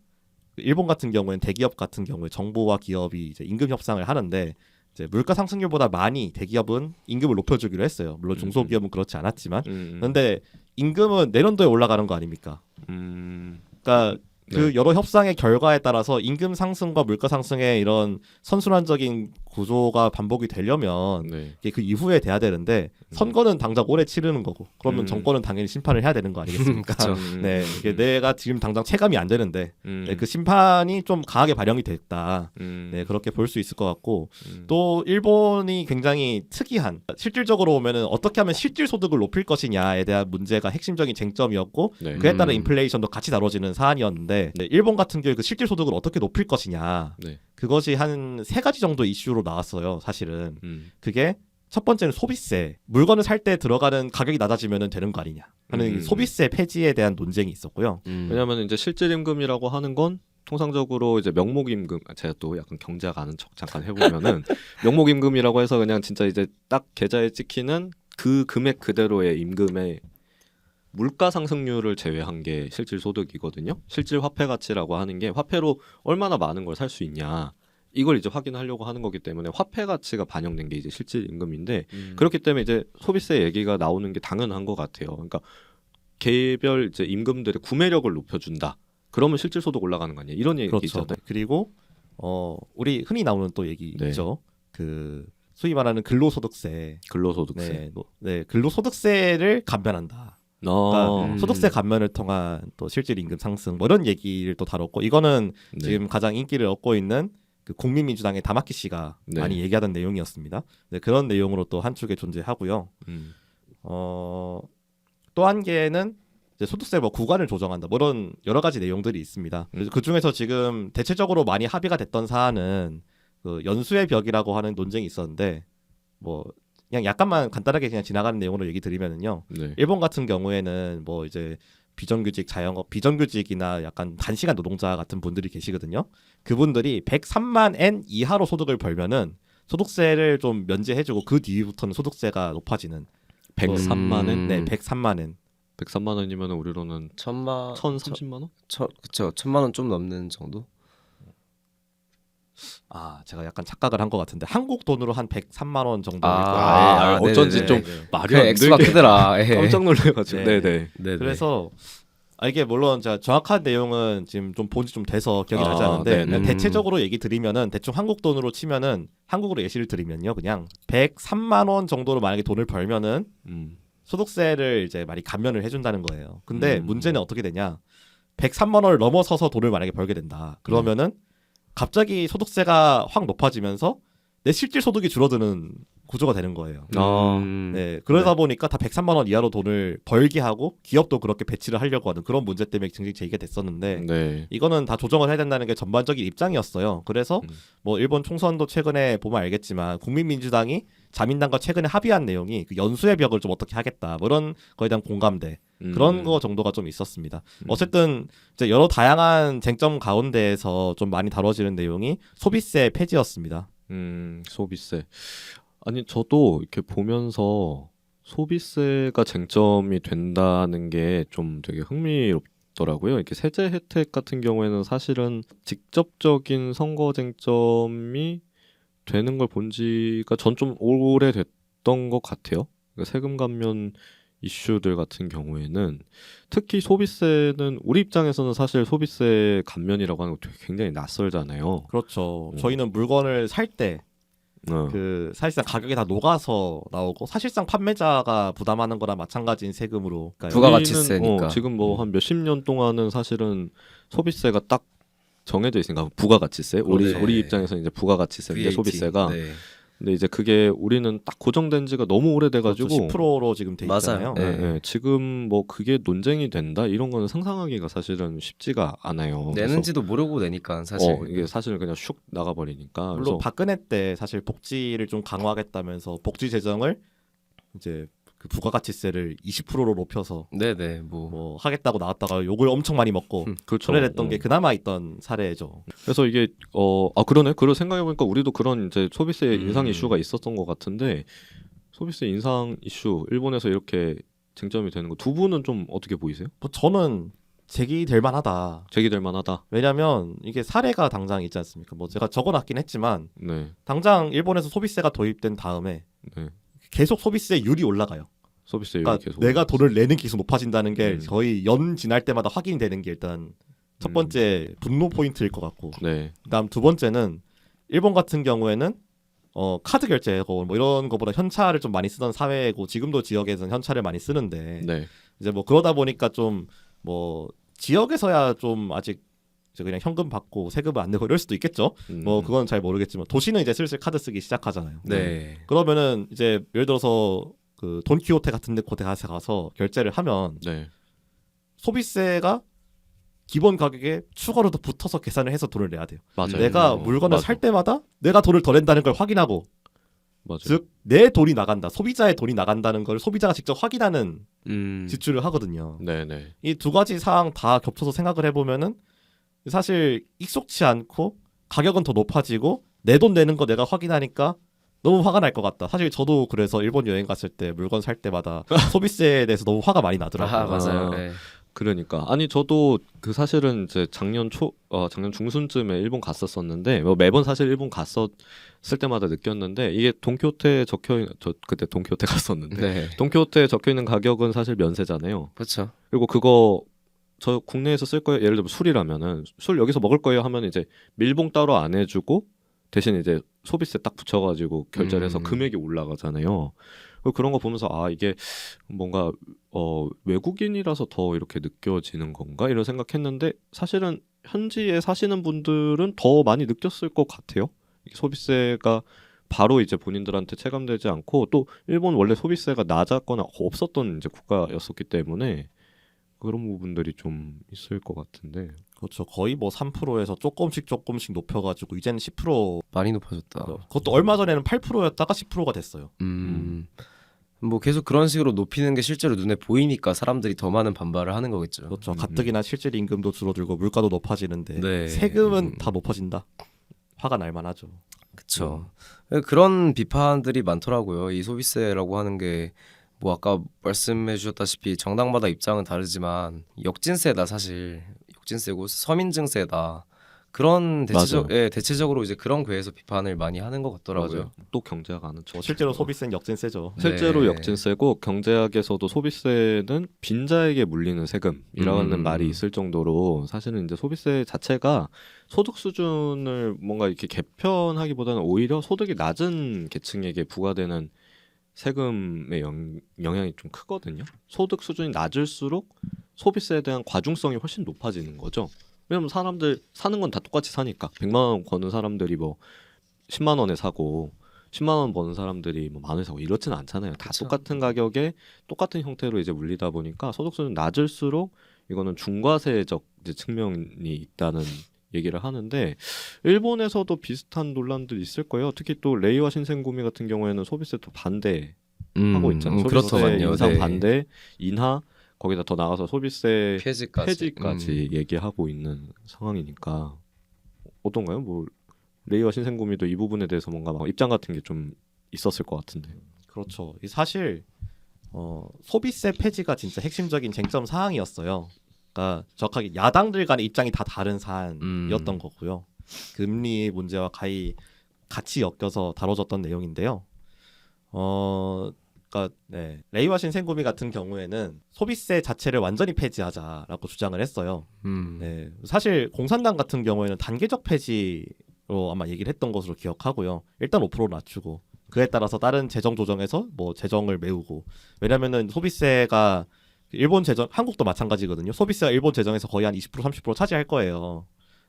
일본 같은 경우에는 대기업 같은 경우에 정부와 기업이 이제 임금 협상을 하는데 이제 물가 상승률보다 많이 대기업은 임금을 높여주기로 했어요. 물론 중소기업은 그렇지 않았지만 그런데 임금은 내년도에 올라가는 거 아닙니까? 그러니까 그 여러 협상의 결과에 따라서 임금 상승과 물가 상승의 이런 선순환적인 구조가 반복이 되려면 네. 이게 그 이후에 돼야 되는데 선거는 당장 올해 치르는 거고 그러면 정권은 당연히 심판을 해야 되는 거 아니겠습니까? 그쵸. 네, 이게 내가 지금 당장 체감이 안 되는데 네, 그 심판이 좀 강하게 발령이 됐다. 네, 그렇게 볼 수 있을 것 같고 또 일본이 굉장히 특이한 실질적으로 보면은 어떻게 하면 실질 소득을 높일 것이냐에 대한 문제가 핵심적인 쟁점이었고 네. 그에 따른 인플레이션도 같이 다뤄지는 사안이었는데 네, 일본 같은 경우에 그 실질 소득을 어떻게 높일 것이냐 네. 그것이 한 세 가지 정도 이슈로 나왔어요. 사실은 그게 첫 번째는 소비세. 물건을 살 때 들어가는 가격이 낮아지면 되는 거 아니냐 하는 소비세 폐지에 대한 논쟁이 있었고요. 왜냐하면 이제 실질 임금이라고 하는 건 통상적으로 이제 명목 임금, 제가 또 약간 경제학 아는 척 잠깐 해보면은 명목 임금이라고 해서 그냥 진짜 이제 딱 계좌에 찍히는 그 금액 그대로의 임금의 물가 상승률을 제외한 게 실질 소득이거든요. 실질 화폐 가치라고 하는 게 화폐로 얼마나 많은 걸 살 수 있냐. 이걸 이제 확인하려고 하는 거기 때문에 화폐 가치가 반영된 게 이제 실질 임금인데 그렇기 때문에 이제 소비세 얘기가 나오는 게 당연한 것 같아요. 그러니까 개별 이제 임금들의 구매력을 높여준다. 그러면 실질 소득 올라가는 거 아니에요? 이런 그렇죠. 얘기잖아요. 그리고 우리 흔히 나오는 또 얘기 네. 있죠. 그 소위 말하는 근로소득세. 근로소득세. 네, 네, 근로소득세를 감면한다. 그러니까 소득세 감면을 통한 또 실질 임금 상승 뭐 이런 얘기를 또 다뤘고 이거는 네. 지금 가장 인기를 얻고 있는 그 국민민주당의 다마키 씨가 네. 많이 얘기하던 내용이었습니다. 네, 그런 내용으로 또 한 축에 존재하고요. 또 한 개는 이제 소득세 뭐 구간을 조정한다. 뭐 이런 여러 가지 내용들이 있습니다. 그래서 그 중에서 지금 대체적으로 많이 합의가 됐던 사안은 그 연수의 벽이라고 하는 논쟁이 있었는데 뭐 그냥 약간만 간단하게 그냥 지나가는 내용으로 얘기 드리면은요. 네. 일본 같은 경우에는 뭐 이제 비정규직 자영업, 비정규직이나 약간 단시간 노동자 같은 분들이 계시거든요. 그분들이 103만 엔 이하로 소득을 벌면은 소득세를 좀 면제해주고 그 뒤부터는 소득세가 높아지는 103만 원? 네, 103만 엔. 103만 원이면 우리로는 1,030만 원? 그쵸. 1,000만 원 좀 넘는 정도? 아, 제가 약간 착각을 한 것 같은데 한국 돈으로 한 103만 원 정도일 거예요. 어쩐지 네네네. 좀 네. 말이 그 안 액수가 되게 크더라. 예. 깜짝 놀래가지고. 네. 네네. 네네. 그래서 이게 물론 제가 정확한 내용은 지금 좀 본지 좀 돼서 기억이 나지 아, 않는데 네네. 그냥 대체적으로 얘기 드리면은 대충 한국 돈으로 치면은 한국으로 예시를 드리면요 그냥 103만 원 정도로 만약에 돈을 벌면은 소득세를 이제 많이 감면을 해준다는 거예요. 근데 문제는 어떻게 되냐? 103만 원을 넘어서서 돈을 만약에 벌게 된다. 그러면은 갑자기 소득세가 확 높아지면서 내 실질 소득이 줄어드는 구조가 되는 거예요. 네, 그러다 보니까 다 103만 원 이하로 돈을 벌게 하고 기업도 그렇게 배치를 하려고 하는 그런 문제 때문에 증식 제기가 됐었는데 네. 이거는 다 조정을 해야 된다는 게 전반적인 입장이었어요. 그래서 뭐 일본 총선도 최근에 보면 알겠지만 국민민주당이 자민당과 최근에 합의한 내용이 그 연수의 벽을 좀 어떻게 하겠다 뭐 이런 거에 대한 공감대 그런 거 정도가 좀 있었습니다. 어쨌든 이제 여러 다양한 쟁점 가운데에서 좀 많이 다뤄지는 내용이 소비세 폐지였습니다. 소비세. 아니 저도 이렇게 보면서 소비세가 쟁점이 된다는 게 좀 되게 흥미롭더라고요. 이렇게 세제 혜택 같은 경우에는 사실은 직접적인 선거 쟁점이 되는 걸 본 지가 전 좀 오래됐던 것 같아요. 그러니까 세금 감면 이슈들 같은 경우에는 특히 소비세는 우리 입장에서는 사실 소비세 감면이라고 하는 것도 굉장히 낯설잖아요. 그렇죠. 음. 저희는 물건을 살 때 어, 그 사실상 가격이 다 녹아서 나오고 사실상 판매자가 부담하는 거랑 마찬가지인 세금으로 부가가치세니까. 지금 뭐 한 몇십 년 동안은 사실은 소비세가 딱 정해져 있으니까 부가가치세. 그렇죠. 우리 네. 입장에서는 이제 부가가치세인데 VAT. 소비세가. 네. 근데 이제 그게 우리는 딱 고정된 지가 너무 오래돼가지고 10%로 지금 돼 맞아요. 있잖아요. 네. 지금 뭐 그게 논쟁이 된다 이런 거는 상상하기가 사실은 쉽지가 않아요. 내는지도 모르고 내니까 사실. 이게 사실은 그냥 슉 나가버리니까. 물론 그래서 박근혜 때 사실 복지를 좀 강화하겠다면서 복지 재정을 이제 그 부가가치세를 20%로 높여서 네네 뭐. 뭐 하겠다고 나왔다가 욕을 엄청 많이 먹고 그렇죠. 그랬던 게 그나마 있던 사례죠. 그래서 이게 그러네. 그걸 생각해 보니까 우리도 그런 이제 소비세 인상 음. 이슈가 있었던 것 같은데 소비세 인상 이슈 일본에서 이렇게 쟁점이 되는 거 두 분은 좀 어떻게 보이세요? 뭐 저는 제기될 만하다. 제기될 만하다. 왜냐면 이게 사례가 당장 있지 않습니까? 뭐 제가 적어놨긴 했지만 네, 당장 일본에서 소비세가 도입된 다음에 네. 계속 소비세율이 올라가요. 소비세율이 그러니까 계속 내가 돈을 내는 게 계속 높아진다는 게 음. 거의 연 지날 때마다 확인이 되는 게 일단 첫 번째 분노 포인트일 것 같고, 네, 그다음 두 번째는 일본 같은 경우에는 카드 결제고 뭐 이런 거보다 현찰을 좀 많이 쓰던 사회고 지금도 지역에서는 현찰을 많이 쓰는데 네, 이제 뭐 그러다 보니까 좀 뭐 지역에서야 좀 아직 이제 그냥 현금 받고 세금을 안 내고 이럴 수도 있겠죠. 뭐 그건 잘 모르겠지만 도시는 이제 슬슬 카드 쓰기 시작하잖아요. 네. 그러면은 이제 예를 들어서 그 돈키호테 같은 데 곳에 가서 결제를 하면 네, 소비세가 기본 가격에 추가로 더 붙어서 계산을 해서 돈을 내야 돼요. 맞아요. 내가 물건을 맞아. 살 때마다 내가 돈을 더 낸다는 걸 확인하고, 맞아요. 즉 내 돈이 나간다, 소비자의 돈이 나간다는 걸 소비자가 직접 확인하는 음. 지출을 하거든요. 네, 네, 이 두 가지 사항 다 겹쳐서 생각을 해보면은 사실 익숙치 않고 가격은 더 높아지고 내 돈 내는 거 내가 확인하니까 너무 화가 날 것 같다. 사실 저도 그래서 일본 여행 갔을 때 물건 살 때마다 소비세에 대해서 너무 화가 많이 나더라고요. 아 맞아요. 아. 네. 그러니까 아니 저도 그 사실은 이제 작년 중순쯤에 일본 갔었었는데 뭐 매번 사실 일본 갔었을 때마다 느꼈는데 이게 돈키호테에 저 그때 돈키호테 갔었는데 네. 돈키호테에 적혀 있는 가격은 사실 면세잖아요. 그렇죠. 그리고 그거 저 국내에서 쓸 거예요. 예를 들면 술이라면은 술 여기서 먹을 거예요 하면 이제 밀봉 따로 안 해주고 대신 이제 소비세 딱 붙여가지고 결제를 해서 금액이 올라가잖아요. 그런 거 보면서 아 이게 뭔가 외국인이라서 더 이렇게 느껴지는 건가 이런 생각했는데 사실은 현지에 사시는 분들은 더 많이 느꼈을 것 같아요. 이게 소비세가 바로 이제 본인들한테 체감되지 않고 또 일본 원래 소비세가 낮았거나 없었던 이제 국가였었기 때문에 그런 부분들이 좀 있을 것 같은데. 그렇죠. 거의 뭐 3%에서 조금씩 높여가지고 이제는 10%. 많이 높아졌다. 그것도 얼마 전에는 8%였다가 10%가 됐어요. 뭐 계속 그런 식으로 높이는 게 실제로 눈에 보이니까 사람들이 더 많은 반발을 하는 거겠죠. 그렇죠. 가뜩이나 실질 임금도 줄어들고 물가도 높아지는데 네. 세금은 다 높아진다. 화가 날 만하죠. 그렇죠. 그런 비판들이 많더라고요. 이 소비세라고 하는 게 뭐 아까 말씀해 주셨다시피 정당마다 입장은 다르지만 역진세다 사실. 역진세고 서민증세다. 그런 대체적으로 이제 그런 궤에서 비판을 많이 하는 것 같더라고요. 맞아요. 또 경제학 아는 척. 실제로 소비세는 역진세죠. 실제로 네. 역진세고 경제학에서도 소비세는 빈자에게 물리는 세금이라는 말이 있을 정도로 사실은 이제 소비세 자체가 소득 수준을 뭔가 이렇게 개편하기보다는 오히려 소득이 낮은 계층에게 부과되는 세금의 영향이 좀 크거든요. 소득 수준이 낮을수록 소비세에 대한 과중성이 훨씬 높아지는 거죠. 왜냐면 사람들 사는 건 다 똑같이 사니까 100만 원 버는 사람들이 뭐 10만 원에 사고 10만 원 버는 사람들이 뭐 만 원에 사고 이렇지는 않잖아요. 다 그쵸. 똑같은 가격에 똑같은 형태로 이제 물리다 보니까 소득 수준 낮을수록 이거는 중과세적 이제 측면이 있다는 얘기를 하는데 일본에서도 비슷한 논란들이 있을 거예요. 특히 또 레이와 신센구미 같은 경우에는 소비세 또 반대하고 있잖아요. 소비세 그렇더만요. 인상 네. 반대, 인하 거기다 더 나가서 소비세 폐지까지. 폐지까지 얘기하고 있는 상황이니까 어떤가요? 뭐 레이와 신센구미도 이 부분에 대해서 뭔가 막 입장 같은 게 좀 있었을 것 같은데. 그렇죠. 이 사실 소비세 폐지가 진짜 핵심적인 쟁점 사항이었어요. 그러니까 정확하게 야당들 간의 입장이 다 다른 사안이었던 거고요. 금리 문제와 같이 엮여서 다뤄졌던 내용인데요. 그러니까 그러니까 레이와 신생구미 같은 경우에는 소비세 자체를 완전히 폐지하자라고 주장을 했어요. 네, 사실 공산당 같은 경우에는 단계적 폐지로 아마 얘기를 했던 것으로 기억하고요. 일단 5% 낮추고 그에 따라서 다른 재정 조정에서 뭐 재정을 메우고, 왜냐면은 소비세가 일본 재정, 한국도 마찬가지거든요. 소비세가 일본 재정에서 거의 한 20% 30% 차지할 거예요.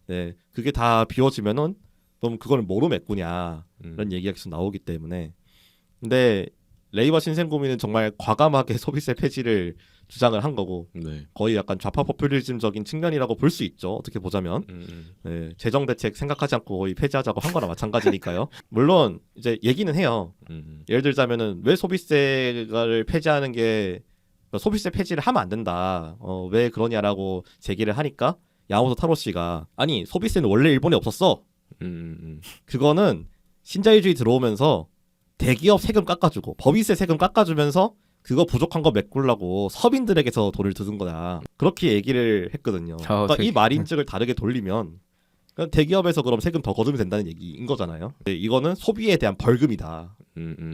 네, 그게 다 비워지면은 그럼 그걸 뭐로 메꾸냐 이런 얘기가 계속 나오기 때문에. 근데 레이와 신생구미는 정말 과감하게 소비세 폐지를 주장을 한 거고, 네. 거의 약간 좌파 포퓰리즘적인 측면이라고 볼 수 있죠. 어떻게 보자면. 네, 재정 대책 생각하지 않고 거의 폐지하자고 한 거나 마찬가지니까요. 물론 이제 얘기는 해요. 예를 들자면은 왜 소비세를 폐지하는 게, 소비세 폐지를 하면 안 된다. 왜 그러냐라고 제기를 하니까 야마모토 타로 씨가, 아니 소비세는 원래 일본에 없었어. 그거는 신자유주의 들어오면서 대기업 세금 깎아주고 법인세 세금 깎아주면서 그거 부족한 거 메꾸려고 서민들에게서 돈을 드는 거다. 그렇게 얘기를 했거든요. 그러니까 이 말인즉을 다르게 돌리면 그냥 대기업에서 그럼 세금 더 거두면 된다는 얘기인 거잖아요. 이거는 소비에 대한 벌금이다.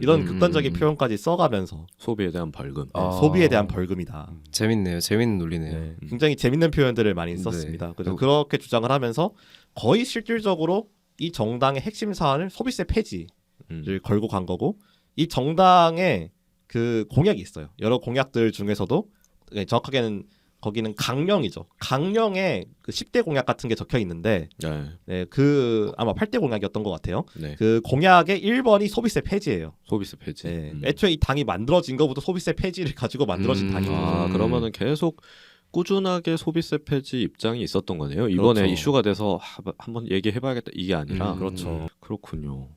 이런 극단적인 표현까지 써가면서 소비에 대한 벌금. 소비에 대한 벌금이다. 재밌네요. 재밌는 논리네요. 네, 굉장히 재밌는 표현들을 많이 썼습니다. 그래서 그렇게 주장을 하면서 거의 실질적으로 이 정당의 핵심 사안을 소비세 폐지를 걸고 간 거고, 이 정당의 그 공약이 있어요. 여러 공약들 중에서도 정확하게는 거기는 강령이죠. 강령에 그 10대 공약 같은 게 적혀 있는데, 네, 그 아마 8대 공약이었던 것 같아요. 네. 그 공약의 1번이 소비세 폐지예요. 소비세 폐지. 네. 애초에 이 당이 만들어진 것부터 소비세 폐지를 가지고 만들어진 당이거든요. 그러면은 계속 꾸준하게 소비세 폐지 입장이 있었던 거네요. 이번에 그렇죠. 이슈가 돼서 한번 얘기해봐야겠다 이게 아니라. 그렇죠. 그렇군요.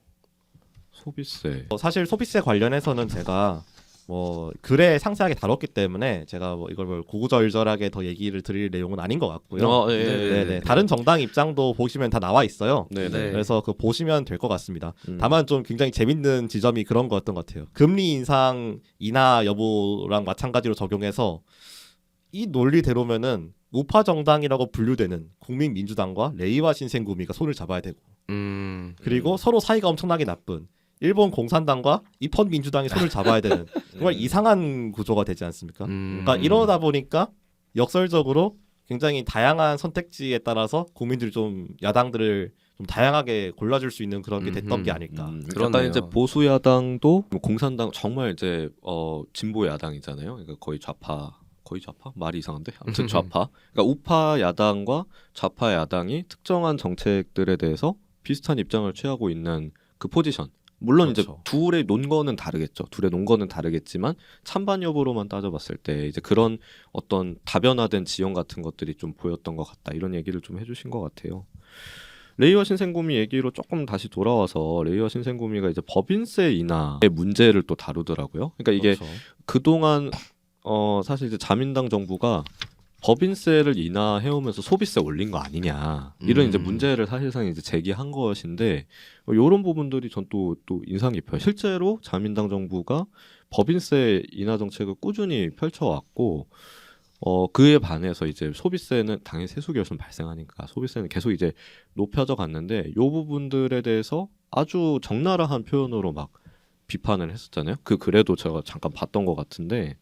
소비세. 사실 소비세 관련해서는 제가 뭐 글에 상세하게 다뤘기 때문에 제가 뭐 이걸 뭐 구구절절하게 더 얘기를 드릴 내용은 아닌 것 같고요. 네네. 다른 정당 입장도 보시면 다 나와 있어요. 네네. 그래서 그 보시면 될 것 같습니다. 다만 좀 굉장히 재밌는 지점이 그런 거였던 것 같아요. 금리 인상 인하 여부랑 마찬가지로 적용해서 이 논리대로면은 우파 정당이라고 분류되는 국민민주당과 레이와 신생구미가 손을 잡아야 되고, 그리고 서로 사이가 엄청나게 나쁜 일본 공산당과 입헌 민주당이 손을 잡아야 되는 정말 이상한 구조가 되지 않습니까? 그러니까 이러다 보니까 역설적으로 굉장히 다양한 선택지에 따라서 국민들이 좀 야당들을 좀 다양하게 골라줄 수 있는 그런 게 됐던 게 아닐까. 약간 이제 보수 야당도 공산당 정말 이제 진보 야당이잖아요. 그러니까 거의 좌파 말이 이상한데 아무튼 좌파. 그러니까 우파 야당과 좌파 야당이 특정한 정책들에 대해서 비슷한 입장을 취하고 있는 그 포지션. 물론 그렇죠. 이제 둘의 논거는 다르겠죠. 둘의 논거는 다르겠지만 찬반 여부로만 따져봤을 때 이제 그런 어떤 다변화된 지형 같은 것들이 좀 보였던 것 같다. 이런 얘기를 좀 해주신 것 같아요. 레이와 신생구미 얘기로 조금 다시 돌아와서 레이와 신생구미가 이제 법인세 인하의 문제를 또 다루더라고요. 그러니까 이게 그렇죠. 그동안 사실 이제 자민당 정부가 법인세를 인하해오면서 소비세 올린 거 아니냐 이런 이제 문제를 사실상 이제 제기한 것인데 이런 부분들이 전 또 인상 깊어요. 실제로 자민당 정부가 법인세 인하 정책을 꾸준히 펼쳐왔고 그에 반해서 이제 소비세는 당연히 세수 결손 발생하니까 소비세는 계속 이제 높여져 갔는데 이 부분들에 대해서 아주 적나라한 표현으로 막 비판을 했었잖아요. 그 글에도 제가 잠깐 봤던 것 같은데.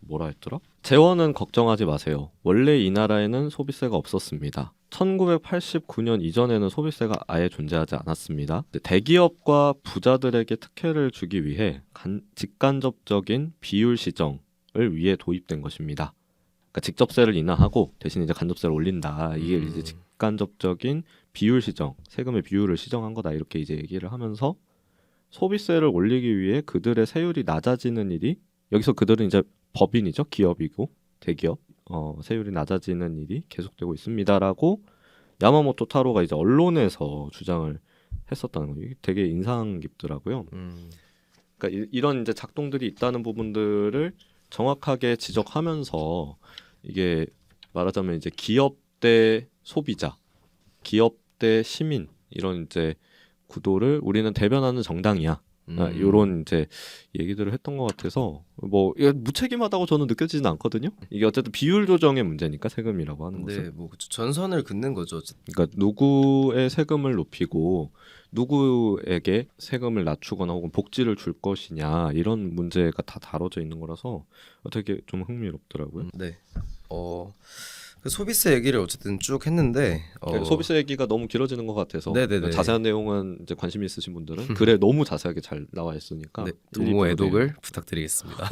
뭐라 했더라? 재원은 걱정하지 마세요. 원래 이 나라에는 소비세가 없었습니다. 1989년 이전에는 소비세가 아예 존재하지 않았습니다. 대기업과 부자들에게 특혜를 주기 위해 직간접적인 비율 시정을 위해 도입된 것입니다. 그러니까 직접세를 인하하고 대신 이제 간접세를 올린다. 이게 이제 직간접적인 비율 시정, 세금의 비율을 시정한 거다. 이렇게 이제 얘기를 하면서 소비세를 올리기 위해 그들의 세율이 낮아지는 일이, 여기서 그들은 이제 법인이죠. 기업이고 대기업 세율이 낮아지는 일이 계속되고 있습니다라고 야마모토 타로가 이제 언론에서 주장을 했었다는 거. 이게 되게 인상 깊더라고요. 그러니까 이런 이제 작동들이 있다는 부분들을 정확하게 지적하면서 이게 말하자면 이제 기업 대 소비자, 기업 대 시민 이런 이제 구도를 우리는 대변하는 정당이야. 이런 이제 얘기들을 했던 것 같아서 뭐 이게 무책임하다고 저는 느껴지진 않거든요. 이게 어쨌든 비율 조정의 문제니까 세금이라고 하는 것은. 네, 뭐 전선을 긋는 거죠. 그러니까 누구의 세금을 높이고 누구에게 세금을 낮추거나 혹은 복지를 줄 것이냐 이런 문제가 다 다뤄져 있는 거라서 되게 좀 흥미롭더라고요. 네. 그 소비세 얘기를 어쨌든 쭉 했는데 소비세 얘기가 너무 길어지는 것 같아서 네네네. 자세한 내용은 이제 관심 있으신 분들은 글에 너무 자세하게 잘 나와 있으니까 네, 동호 애독을 부탁드리겠습니다.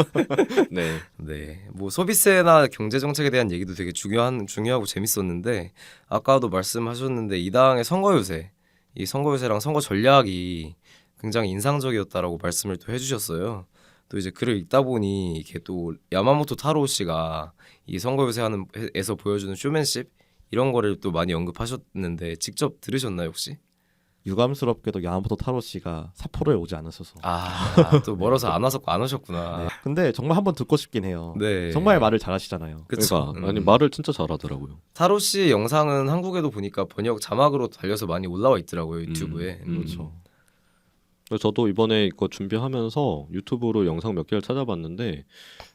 네. 네, 뭐 소비세나 경제 정책에 대한 얘기도 되게 중요하고 재밌었는데 아까도 말씀하셨는데 이 당의 선거 요새, 이 선거 요새랑 선거 전략이 굉장히 인상적이었다라고 말씀을 또 해주셨어요. 또 이제 글을 읽다 보니 이게 또 야마모토 타로 씨가 이 선거 요새 에서 보여주는 쇼맨십 이런 거를 또 많이 언급하셨는데 직접 들으셨나요 혹시? 유감스럽게도 야마모토 타로 씨가 사포로에 오지 않으셔서. 또 멀어서 안 오셨구나. 네. 근데 정말 한번 듣고 싶긴 해요. 네. 정말 말을 잘하시잖아요. 그쵸. 그러니까 아니 말을 진짜 잘하더라고요. 타로 씨 영상은 한국에도 보니까 번역 자막으로 달려서 많이 올라와 있더라고요 유튜브에. 그렇죠. 그래서 저도 이번에 이거 준비하면서 유튜브로 영상 몇 개를 찾아봤는데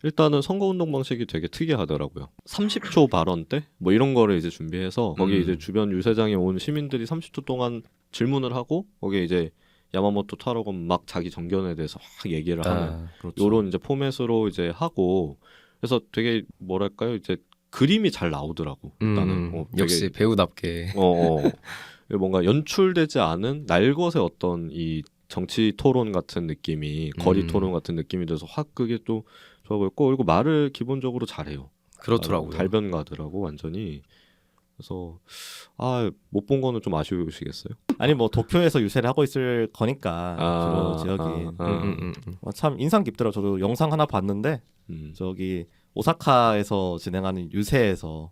일단은 선거운동 방식이 되게 특이하더라고요. 30초 발언 때 뭐 이런 거를 이제 준비해서 거기 이제 주변 유세장에 온 시민들이 30초 동안 질문을 하고 거기에 이제 야마모토 타로가 막 자기 정견에 대해서 막 얘기를 하는 그렇죠. 요런 이제 포맷으로 이제 하고 그래서 되게 뭐랄까요 이제 그림이 잘 나오더라고. 일단은 되게 역시 배우답게. 뭔가 연출되지 않은 날것의 어떤 이 정치 토론 같은 느낌이 거리 토론 같은 느낌이 돼서 확 그게 또 좋아 보였고 그리고 말을 기본적으로 잘해요. 그렇더라고요. 달변가더라고 완전히. 그래서 못 본 거는 좀 아쉬우시겠어요? 아니 뭐 도쿄에서 유세를 하고 있을 거니까 주로 지역이 참 인상 깊더라고요. 저도 영상 하나 봤는데 저기 오사카에서 진행하는 유세에서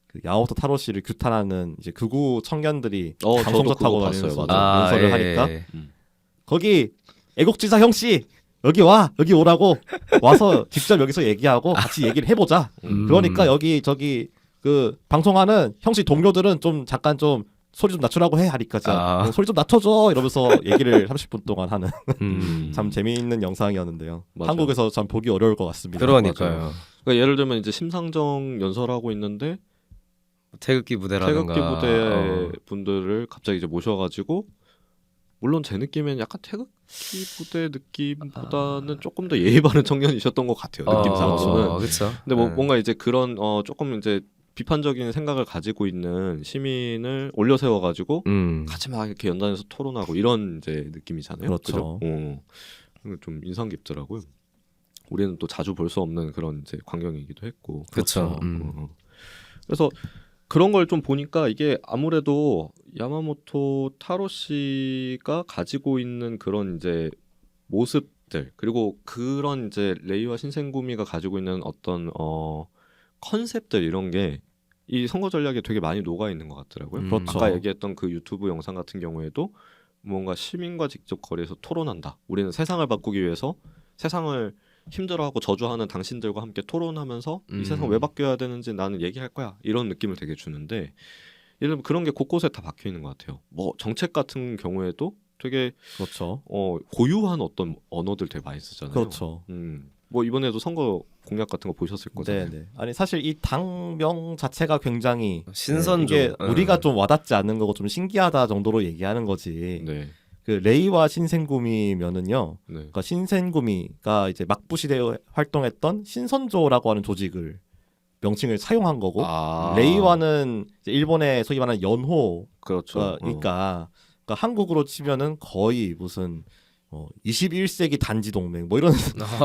그 야마모토 타로 씨를 규탄하는 이제 극우 청년들이 방송차 타고 다니면서 연설을 하니까 거기 애국지사 형씨 여기 여기 오라고 와서 직접 여기서 얘기하고 같이 얘기를 해보자. 그러니까 여기 저기 그 방송하는 형씨 동료들은 좀 잠깐 좀 소리 좀 낮추라고 해 하니까 소리 좀 낮춰줘 이러면서 얘기를 30분 동안 하는 참 재미있는 영상이었는데요. 맞아요. 한국에서 참 보기 어려울 것 같습니다. 그러니까요. 그러니까 예를 들면 이제 심상정 연설하고 있는데 태극기 부대라든가 태극기 부대 분들을 갑자기 이제 모셔가지고 물론 제 느낌엔 약간 태극기 부대 느낌보다는 조금 더 예의 바른 청년이셨던 것 같아요. 느낌상으로는. 그렇죠. 근데 뭐 뭔가 이제 그런 조금 이제 비판적인 생각을 가지고 있는 시민을 올려 세워가지고 같이 막 이렇게 연단해서 토론하고 이런 이제 느낌이잖아요. 그렇죠. 그죠? 좀 인상 깊더라고요. 우리는 또 자주 볼 수 없는 그런 이제 광경이기도 했고. 그렇죠. 그래서 그런 걸 좀 보니까 이게 아무래도 야마모토 타로 씨가 가지고 있는 그런 이제 모습들 그리고 그런 이제 레이와 신생구미가 가지고 있는 어떤 컨셉들 이런 게 이 선거 전략에 되게 많이 녹아 있는 것 같더라고요. 그렇죠. 아까 얘기했던 그 유튜브 영상 같은 경우에도 뭔가 시민과 직접 거리에서 토론한다. 우리는 세상을 바꾸기 위해서 세상을 힘들어하고 저주하는 당신들과 함께 토론하면서 이 세상 왜 바뀌어야 되는지 나는 얘기할 거야. 이런 느낌을 되게 주는데 예를 들면 그런 게 곳곳에 다 박혀 있는 것 같아요. 뭐 정책 같은 경우에도 되게 그렇죠. 고유한 어떤 언어들 되게 많이 쓰잖아요. 그렇죠. 뭐 이번에도 선거 공약 같은 거 보셨을 거잖아요. 네네. 아니 사실 이 당명 자체가 굉장히 신선조. 이게 우리가 좀 와닿지 않는 거고 좀 신기하다 정도로 얘기하는 거지. 네. 그 레이와 신생구미면은요. 네. 그러니까 신생구미가 이제 막부 시대에 활동했던 신선조라고 하는 조직을 명칭을 사용한 거고 레이와는 이제 일본의 소위 말하는 연호니까 그렇죠. 그러니까 한국으로 치면은 거의 무슨 21세기 단지 동맹 뭐 이런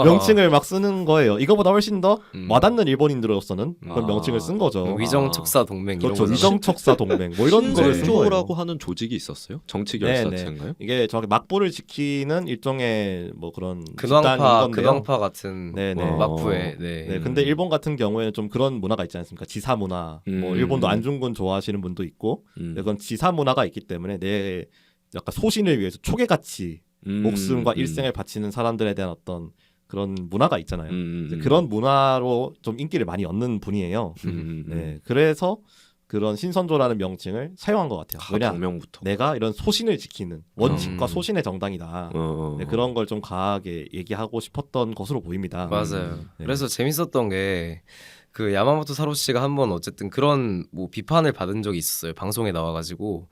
명칭을 막 쓰는 거예요. 이거보다 훨씬 더 와닿는 일본인들로서는 그런 명칭을 쓴 거죠. 위정척사 동맹 그렇죠. 이런 거. 위정척사 동맹 뭐 이런 거를 쓴 거예요. 신선조라고 하는 조직이 있었어요? 정치 결사체인가요? 이게 정확히 막부를 지키는 일종의 뭐 그런 집단인 건데요. 근황파 같은 네네. 막부에. 네, 근데 일본 같은 경우에는 좀 그런 문화가 있지 않습니까? 지사 문화. 뭐 일본도 안중근 좋아하시는 분도 있고, 그건 지사 문화가 있기 때문에 내 약간 소신을 위해서 초계같이 목숨과 일생을 바치는 사람들에 대한 어떤 그런 문화가 있잖아요. 이제 그런 문화로 좀 인기를 많이 얻는 분이에요. 네, 그래서 그런 신선조라는 명칭을 사용한 것 같아요. 왜냐? 명부터. 내가 이런 소신을 지키는 원칙과 소신의 정당이다. 네, 그런 걸 좀 강하게 얘기하고 싶었던 것으로 보입니다. 맞아요. 네. 그래서 재밌었던 게 그 야마모토 사로 씨가 한번 어쨌든 그런 뭐 비판을 받은 적이 있었어요. 방송에 나와가지고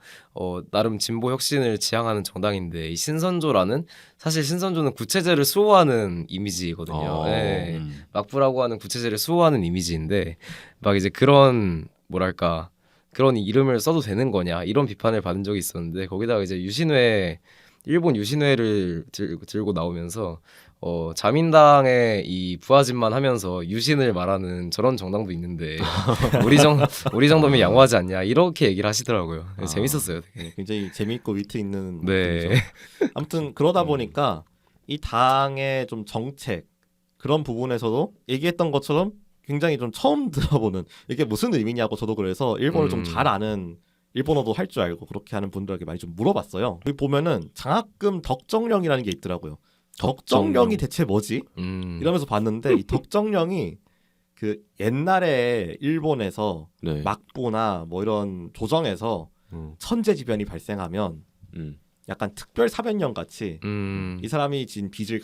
나름 진보 혁신을 지향하는 정당인데 이 신선조라는 사실 신선조는 구체제를 수호하는 이미지거든요. 네. 막부라고 하는 구체제를 수호하는 이미지인데 막 이제 그런 뭐랄까 그런 이름을 써도 되는 거냐 이런 비판을 받은 적이 있었는데 거기다가 이제 유신회 일본 유신회를 들고 나오면서 자민당의 이 부하진만 하면서 유신을 말하는 저런 정당도 있는데 우리 정도면 양호하지 않냐 이렇게 얘기를 하시더라고요. 재밌었어요. 되게. 네, 굉장히 재미있고 위트 있는 네. 분이죠. 아무튼 그러다 보니까 이 당의 좀 정책 그런 부분에서도 얘기했던 것처럼 굉장히 좀 처음 들어보는 이게 무슨 의미냐고 저도 그래서 일본을 좀 잘 아는 일본어도 할 줄 알고 그렇게 하는 분들에게 많이 좀 물어봤어요. 여기 보면은 장학금 덕정령이라는 게 있더라고요. 덕정령이 대체 뭐지? 이러면서 봤는데 이 덕정령이 그 옛날에 일본에서 네. 막부나 뭐 이런 조정에서 천재지변이 발생하면 약간 특별 사변령 같이 이 사람이 진 빚을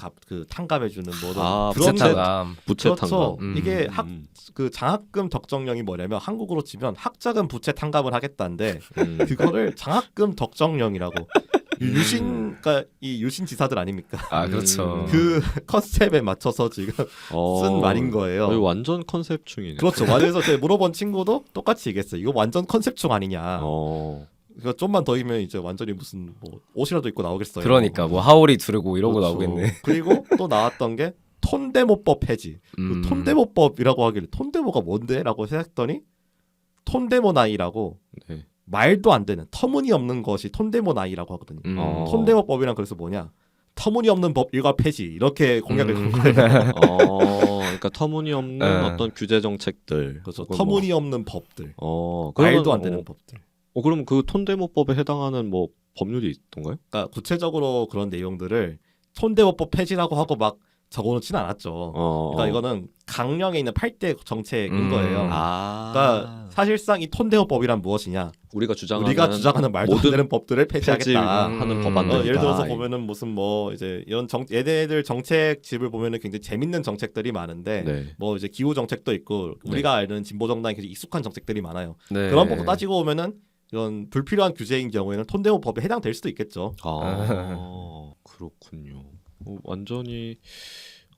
탕감해주는 뭐 그런 부채탕감. 그렇죠. 부채탕감. 이게 그 장학금 덕정령이 뭐냐면 한국으로 치면 학자금 부채 탕감을 하겠다는데 그거를 장학금 덕정령이라고 그러니까 이 유신 지사들 아닙니까? 아 그렇죠. 그 컨셉에 맞춰서 지금 쓴 말인 거예요. 거의 완전 컨셉충이네. 그렇죠. 그래서 제가 물어본 친구도 똑같이 얘기했어요. 이거 완전 컨셉충 아니냐. 그거 좀만 더 이면 이제 완전히 무슨 뭐 옷이라도 입고 나오겠어요. 그러니까 뭐 하오리 두르고 이러고 그렇죠. 나오겠네. 그리고 또 나왔던 게 톤데모법 폐지. 그 톤데모법이라고 하길래 톤데모가 뭔데? 라고 생각했더니 톤데모나이라고 네. 말도 안 되는 터무니없는 것이 톤데모나이라고 하거든요. 톤데모법이란 그래서 뭐냐? 터무니없는 법 일과 폐지 이렇게 공약을 건 거예요. 그러니까 터무니없는 어떤 규제 정책들, 그렇죠. 터무니없는 법들, 그러면, 말도 안 되는 법들. 그럼 그 톤데모법에 해당하는 뭐 법률이 있던가요? 그러니까 구체적으로 그런 내용들을 톤데모법 폐지라고 하고 막 적어놓지는 않았죠. 그러니까 이거는 강령에 있는 8대 정책인 거예요. 그러니까 사실상 이 톤데모법이란 무엇이냐? 우리가 주장하는 말도 안 되는 법들을 폐지하겠다 하는 법안들. 예를 들어서 보면은 무슨 뭐 이제 이런 얘네들 정책집을 보면은 굉장히 재밌는 정책들이 많은데 네. 뭐 이제 기후 정책도 있고 우리가 아는 진보 정당이 굉장히 익숙한 정책들이 많아요. 네. 그런 법도 따지고 보면은 이런 불필요한 규제인 경우에는 톤데모법에 해당될 수도 있겠죠. 그렇군요. 완전히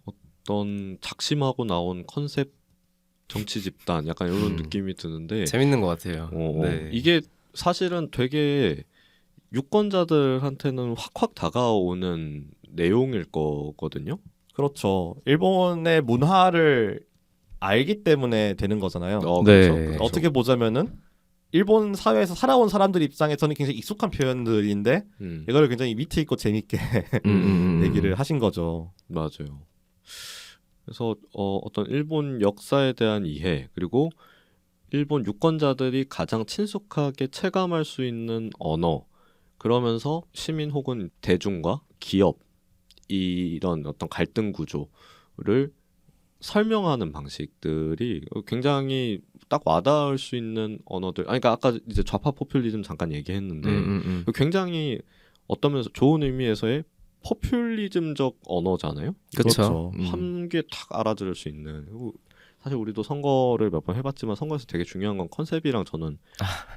어떤 작심하고 나온 컨셉 정치 집단 약간 이런 느낌이 드는데 재밌는 것 같아요. 네. 이게 사실은 되게 유권자들한테는 확확 다가오는 내용일 거거든요. 그렇죠. 일본의 문화를 알기 때문에 되는 거잖아요. 네. 그렇죠. 어떻게 보자면은 일본 사회에서 살아온 사람들 입장에서는 굉장히 익숙한 표현들인데 이거를 굉장히 위트 있고 재밌게 얘기를 하신 거죠. 맞아요. 그래서 어떤 일본 역사에 대한 이해 그리고 일본 유권자들이 가장 친숙하게 체감할 수 있는 언어 그러면서 시민 혹은 대중과 기업 이런 어떤 갈등 구조를 설명하는 방식들이 굉장히 딱 와닿을 수 있는 언어들. 그러니까 아까 이제 좌파 포퓰리즘 잠깐 얘기했는데 굉장히 어떤 면에서 좋은 의미에서의 포퓰리즘적 언어잖아요. 그렇죠. 함께 탁 알아들을 수 있는. 사실 우리도 선거를 몇 번 해봤지만 선거에서 되게 중요한 건 컨셉이랑 저는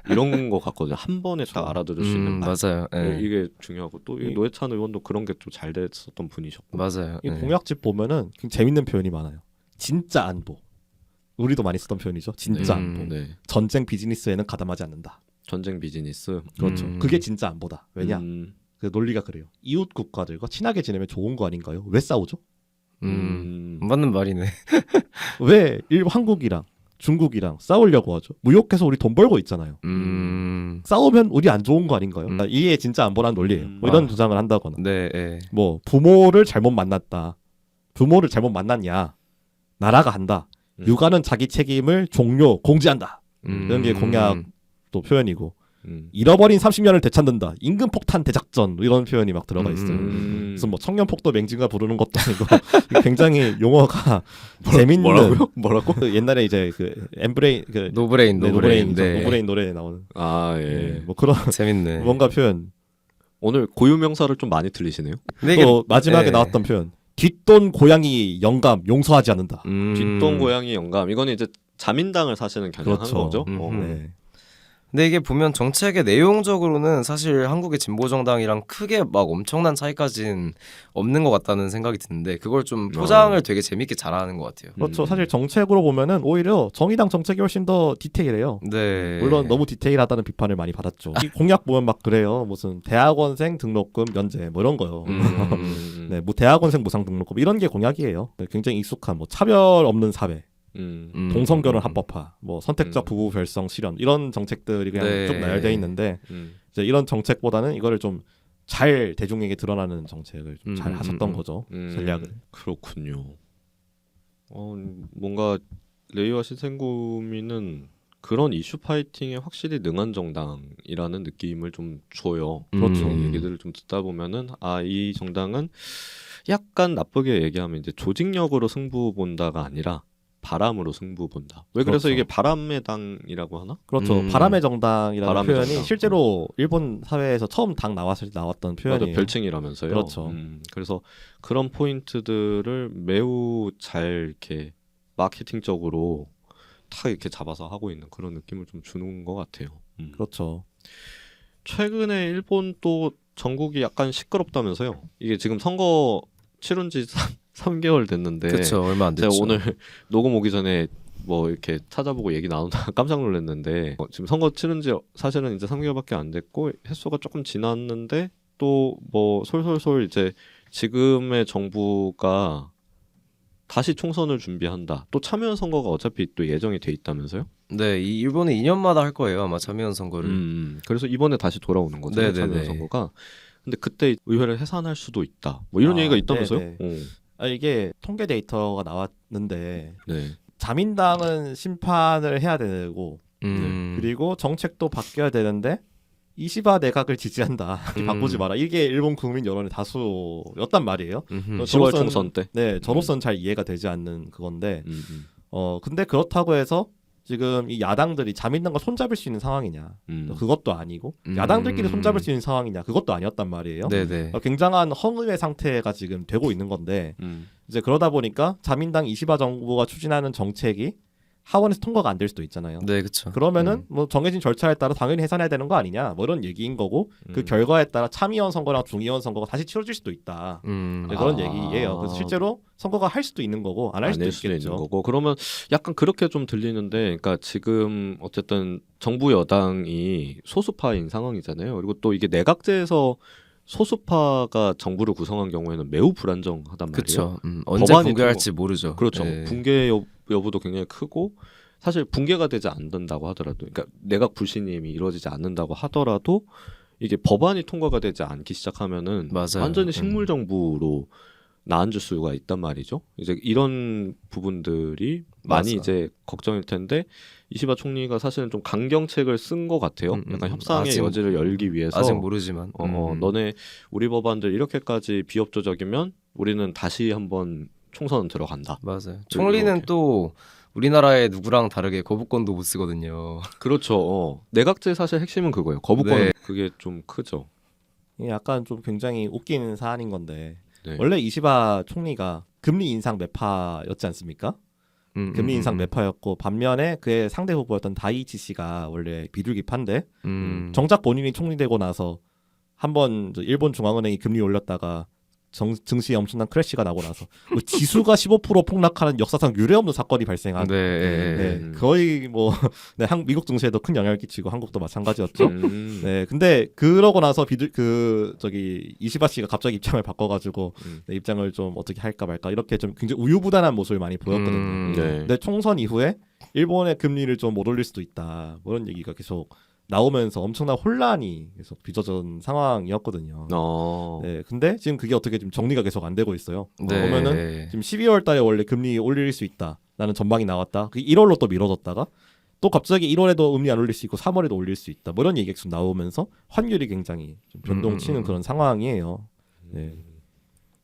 이런 거 같거든요. 한 번에 딱 알아들을 수 있는 말. 맞아요. 네. 이게 중요하고 또 이 노회찬 의원도 그런 게 좀 잘 됐었던 분이셨고. 맞아요. 이 공약집 보면은 굉장히 재밌는 표현이 많아요. 진짜 안보. 우리도 많이 쓰던 표현이죠. 진짜 안보. 네. 전쟁 비즈니스에는 가담하지 않는다. 전쟁 비즈니스. 그렇죠. 그게 진짜 안보다. 왜냐? 음. 그 논리가 그래요. 이웃 국가들과 친하게 지내면 좋은 거 아닌가요? 왜 싸우죠? 맞는 말이네. 왜 한국이랑 중국이랑 싸우려고 하죠? 무역해서 우리 돈 벌고 있잖아요. 싸우면 우리 안 좋은 거 아닌가요? 그러니까 이게 진짜 안보란 논리예요. 뭐 이런 주장을 한다거나. 네. 네. 뭐 부모를 잘못 만났다. 부모를 잘못 만났냐? 나라가 한다. 육아는 자기 책임을 공지한다. 이런 게 공약도 표현이고. 잃어버린 30년을 되찾는다. 임금 폭탄 대작전 이런 표현이 막 들어가 있어요. 무슨 뭐 청년폭도 맹진가 부르는 것도 아니고 굉장히 용어가 재밌는 뭐라고? 그 옛날에 이제 그 엠브레인 그 노브레인 노브레인 네. 노브레인 노래에 나오는 예. 뭐 그런 재밌네. 뭔가 표현. 오늘 고유명사를 좀 많이 들리시네요. 또 마지막에 나왔던 표현. 뒷돈 고양이 영감 용서하지 않는다. 뒷돈 고양이 영감 이거는 이제 자민당을 사실은 겨냥한 그렇죠. 거죠. 네. 근데 이게 보면 정책의 내용적으로는 사실 한국의 진보정당이랑 크게 막 엄청난 차이까지는 없는 것 같다는 생각이 드는데 그걸 좀 포장을 되게 재밌게 잘하는 것 같아요. 그렇죠. 사실 정책으로 보면은 오히려 정의당 정책이 훨씬 더 디테일해요. 네. 물론 너무 디테일하다는 비판을 많이 받았죠. 이 공약 보면 막 그래요. 무슨 대학원생 등록금 면제 뭐 이런 거요. 네, 뭐 대학원생 무상 등록금 이런 게 공약이에요. 네, 굉장히 익숙한 뭐 차별 없는 사회, 동성결혼 합법화, 뭐 선택적 부부 별성 실현 이런 정책들이 그냥 네. 쭉 나열돼 있는데 이제 이런 정책보다는 이거를 좀 잘 대중에게 드러나는 정책을 좀 잘 하셨던 거죠. 전략을. 그렇군요. 뭔가 레이와 신생구민은 그런 이슈 파이팅에 확실히 능한 정당이라는 느낌을 좀 줘요. 그렇죠. 얘기들을 좀 듣다 보면은 이 정당은 약간 나쁘게 얘기하면 이제 조직력으로 승부 본다가 아니라 바람으로 승부 본다. 왜 그래서 그렇죠. 이게 바람의 당이라고 하나? 그렇죠. 바람의 정당이라는 바람의 표현이 정당. 실제로 일본 사회에서 처음 당 나왔을 때 나왔던 맞아, 표현이에요. 별칭이라면서요. 그렇죠. 그래서 그런 포인트들을 매우 잘 이렇게 마케팅적으로 탁 이렇게 잡아서 하고 있는 그런 느낌을 좀 주는 것 같아요. 그렇죠. 최근에 일본 또 전국이 약간 시끄럽다면서요. 이게 지금 선거 치른 지 3개월 됐는데 그렇죠. 얼마 안 됐죠. 제가 오늘 녹음 오기 전에 뭐 이렇게 찾아보고 얘기 나누다가 깜짝 놀랐는데 지금 선거 치른 지 사실은 이제 3개월밖에 안 됐고 횟수가 조금 지났는데 또 뭐 솔솔솔 이제 지금의 정부가 다시 총선을 준비한다. 또 참여연 선거가 어차피 또 예정이 돼 있다면서요? 네, 이 일본은 2년마다 할 거예요. 아마 참여연 선거를. 그래서 이번에 다시 돌아오는 거죠. 네네네. 참여연 선거가. 근데 그때 의회를 해산할 수도 있다. 뭐 이런 얘기가 있다면서요? 네네. 이게 통계 데이터가 나왔는데 네. 자민당은 심판을 해야 되고 그리고 정책도 바뀌어야 되는데 이시바 내각을 지지한다. 바꾸지 마라. 이게 일본 국민 여론의 다수였단 말이에요. 10월 총선 때. 네, 저로서는 잘 이해가 되지 않는 그건데 근데 그렇다고 해서 지금 이 야당들이 자민당과 손잡을 수 있는 상황이냐? 그것도 아니고 야당들끼리 손잡을 수 있는 상황이냐? 그것도 아니었단 말이에요. 네네. 굉장한 허무의 상태가 지금 되고 있는 건데 이제 그러다 보니까 자민당 이시바 정부가 추진하는 정책이 하원에서 통과가 안 될 수도 있잖아요. 네, 그렇죠. 그러면은 뭐 정해진 절차에 따라 당연히 해산해야 되는 거 아니냐? 뭐 이런 얘기인 거고 그 결과에 따라 참의원 선거랑 중의원 선거가 다시 치러질 수도 있다. 네, 그런 얘기예요. 그래서 실제로 선거가 할 수도 있는 거고 안 할 수도 있는 있겠죠. 거고. 그러면 약간 그렇게 좀 들리는데, 그러니까 지금 어쨌든 정부 여당이 소수파인 상황이잖아요. 그리고 또 이게 내각제에서 소수파가 정부를 구성한 경우에는 매우 불안정하단 말이에요. 그렇죠. 언제 법안이 붕괴할지 모르죠. 그렇죠. 네. 붕괴 여부도 굉장히 크고 사실 붕괴가 되지 않는다고 하더라도, 그러니까 내각 불신임이 이루어지지 않는다고 하더라도 이게 법안이 통과가 되지 않기 시작하면은 맞아요. 완전히 식물 정부로 나앉을 수가 있단 말이죠. 이제 이런 부분들이 많이 맞아. 이제 걱정일 텐데 이시바 총리가 사실은 좀 강경책을 쓴 것 같아요. 약간 협상의 아직 여지를 열기 위해서 아직 모르지만. 너네 우리 법안들 이렇게까지 비협조적이면 우리는 다시 한번 총선 들어간다. 맞아요. 총리는 이렇게. 또 우리나라의 누구랑 다르게 거부권도 못 쓰거든요. 그렇죠. 내각제 사실 핵심은 그거예요. 거부권 네. 그게 좀 크죠. 이게 약간 좀 굉장히 웃기는 사안인 건데 네. 원래 이시바 총리가 금리 인상 매파였지 않습니까? 금리 인상 매파였고 반면에 그의 상대 후보였던 다이치 씨가 원래 비둘기파인데 정작 본인이 총리 되고 나서 한번 일본 중앙은행이 금리 올렸다가 증시에 엄청난 크래시가 나고 나서 뭐 지수가 15% 폭락하는 역사상 유례없는 사건이 발생한 네. 거의 뭐 네, 미국 증시에도 큰 영향을 끼치고 한국도 마찬가지였죠. 네, 근데 그러고 나서 이시바 씨가 갑자기 입장을 바꿔가지고 네, 입장을 좀 어떻게 할까 말까 이렇게 좀 굉장히 우유부단한 모습을 많이 보였거든요. 네. 근데 총선 이후에 일본의 금리를 좀 못 올릴 수도 있다. 뭐 이런 얘기가 계속 나오면서 엄청난 혼란이 계속 빚어진 상황이었거든요. 네, 근데 지금 그게 어떻게 좀 정리가 계속 안 되고 있어요. 네. 보면은 지금 12월 달에 원래 금리 올릴 수 있다라는 전망이 나왔다. 그 1월로 또 미뤄졌다가 또 갑자기 1월에도 금리 안 올릴 수 있고 3월에도 올릴 수 있다. 뭐 이런 얘기가 계속 나오면서 환율이 굉장히 좀 변동치는 그런 상황이에요. 네.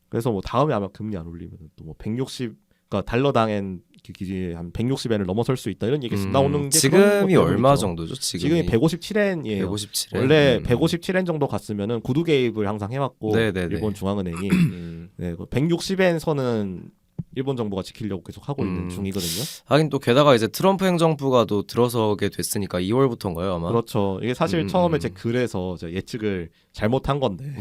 그래서 뭐 다음에 아마 금리 안 올리면 또 뭐 160, 그러니까 달러당엔 기준이 한 160엔을 넘어설 수 있다 이런 얘기 계속 나오는 게 지금이 얼마 있죠. 정도죠? 지금이 157엔이에요. 157엔. 원래 157엔 정도 갔으면은 구두 개입을 항상 해왔고 네네네. 일본 중앙은행이 네, 160엔 선은 일본 정부가 지키려고 계속 하고 있는 중이거든요. 하긴 또 게다가 이제 트럼프 행정부가 또 들어서게 됐으니까 2월부터인가요 아마? 그렇죠. 이게 사실 음, 처음에 제 글에서 제가 예측을 잘못한 건데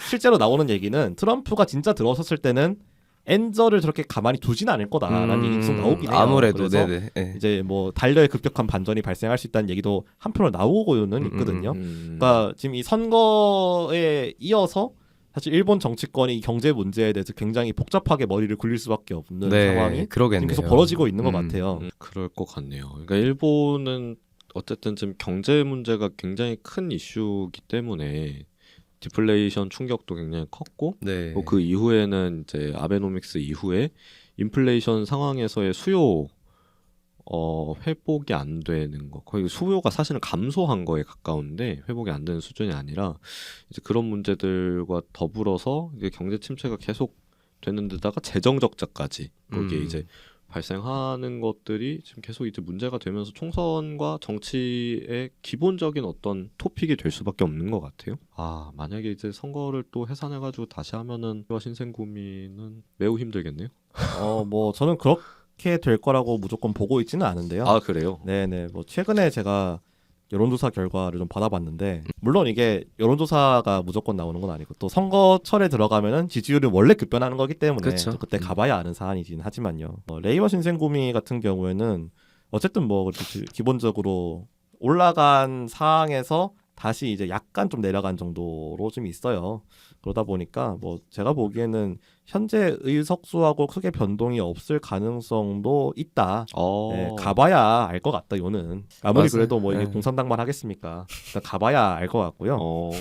실제로 나오는 얘기는 트럼프가 진짜 들어섰을 때는 엔저를 저렇게 가만히 두진 않을 거다라는 얘기 계속 나오긴 해요. 아무래도 그래서 네네. 예. 이제 뭐 달러의 급격한 반전이 발생할 수 있다는 얘기도 한편으로 나오고는 있거든요. 그러니까 지금 이 선거에 이어서 사실 일본 정치권이 이 경제 문제에 대해서 굉장히 복잡하게 머리를 굴릴 수밖에 없는 상황이 지금 그러겠네요. 계속 벌어지고 있는 것 같아요. 그럴 것 같네요. 그러니까 일본은 어쨌든 지금 경제 문제가 굉장히 큰 이슈이기 때문에 디플레이션 충격도 굉장히 컸고 네. 뭐 그 이후에는 이제 아베노믹스 이후에 인플레이션 상황에서의 수요 회복이 안 되는 거 거의 수요가 사실은 감소한 거에 가까운데 회복이 안 되는 수준이 아니라 이제 그런 문제들과 더불어서 이제 경제 침체가 계속 되는 데다가 재정 적자까지 거기에 이제 발생하는 것들이 지금 계속 이제 문제가 되면서 총선과 정치의 기본적인 어떤 토픽이 될 수밖에 없는 것 같아요. 아 만약에 이제 선거를 또 해산해가지고 다시 하면은 신생구민은 매우 힘들겠네요. 뭐 저는 그렇게 될 거라고 무조건 보고 있지는 않은데요. 아 그래요? 네네. 뭐 최근에 제가 여론조사 결과를 좀 받아봤는데 물론 이게 여론조사가 무조건 나오는 건 아니고 또 선거철에 들어가면은 지지율이 원래 급변하는 거기 때문에 그쵸. 또 그때 가봐야 아는 사안이긴 하지만요. 레이와 신생구미 같은 경우에는 어쨌든 뭐 기본적으로 올라간 상황에서 다시 이제 약간 좀 내려간 정도로 좀 있어요. 그러다 보니까 뭐 제가 보기에는 현재 의석수하고 크게 변동이 없을 가능성도 있다. 네, 가봐야 알 것 같다. 요는 아무리 맞아요. 그래도 뭐 이게 네. 공산당만 하겠습니까? 일단 가봐야 알 것 같고요.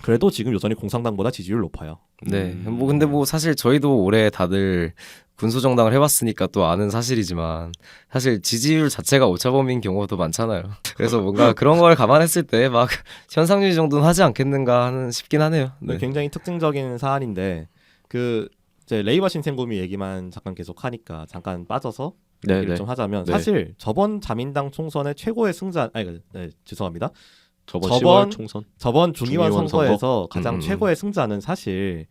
그래도 지금 여전히 공산당보다 지지율 높아요. 네. 뭐 근데 뭐 사실 저희도 올해 다들 군소정당을 해봤으니까 또 아는 사실이지만 사실 지지율 자체가 오차범위인 경우도 많잖아요. 그래서 뭔가 그런 걸 감안했을 때 막 현상유지 정도는 하지 않겠는가 하는 싶긴 하네요. 네. 굉장히 특징적인 사안인데 그 이제 레이와 신생구미 얘기만 잠깐 계속 하니까 잠깐 빠져서 얘기를 좀 하자면 네. 사실 저번 자민당 총선의 최고의 승자 죄송합니다. 저번 10월 총선 저번 중의원 중의원 선거에서 가장 최고의 승자는 사실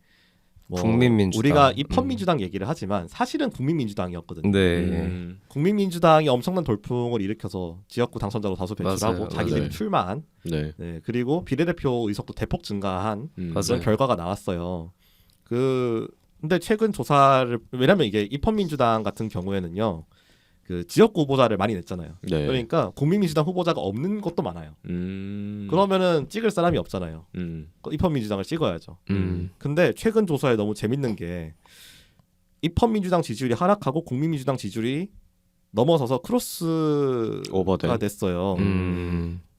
뭐 국민민주당. 우리가 입헌민주당 얘기를 하지만 사실은 국민민주당이었거든요. 네. 국민민주당이 엄청난 돌풍을 일으켜서 지역구 당선자로 다수 배출하고 맞아요. 자기들이 맞아요. 출마한 네. 네, 그리고 비례대표 의석도 대폭 증가한 그런 맞아요. 결과가 나왔어요. 근데 최근 조사를 왜냐면 이게 입헌민주당 같은 경우에는요. 그 지역구 후보자를 많이 냈잖아요. 네. 그러니까 국민민주당 후보자가 없는 것도 많아요. 그러면은 찍을 사람이 없잖아요. 입헌민주당을 찍어야죠. 근데 최근 조사에 너무 재밌는 게 입헌민주당 지지율이 하락하고 국민민주당 지지율이 넘어서서 크로스가 오버된. 됐어요.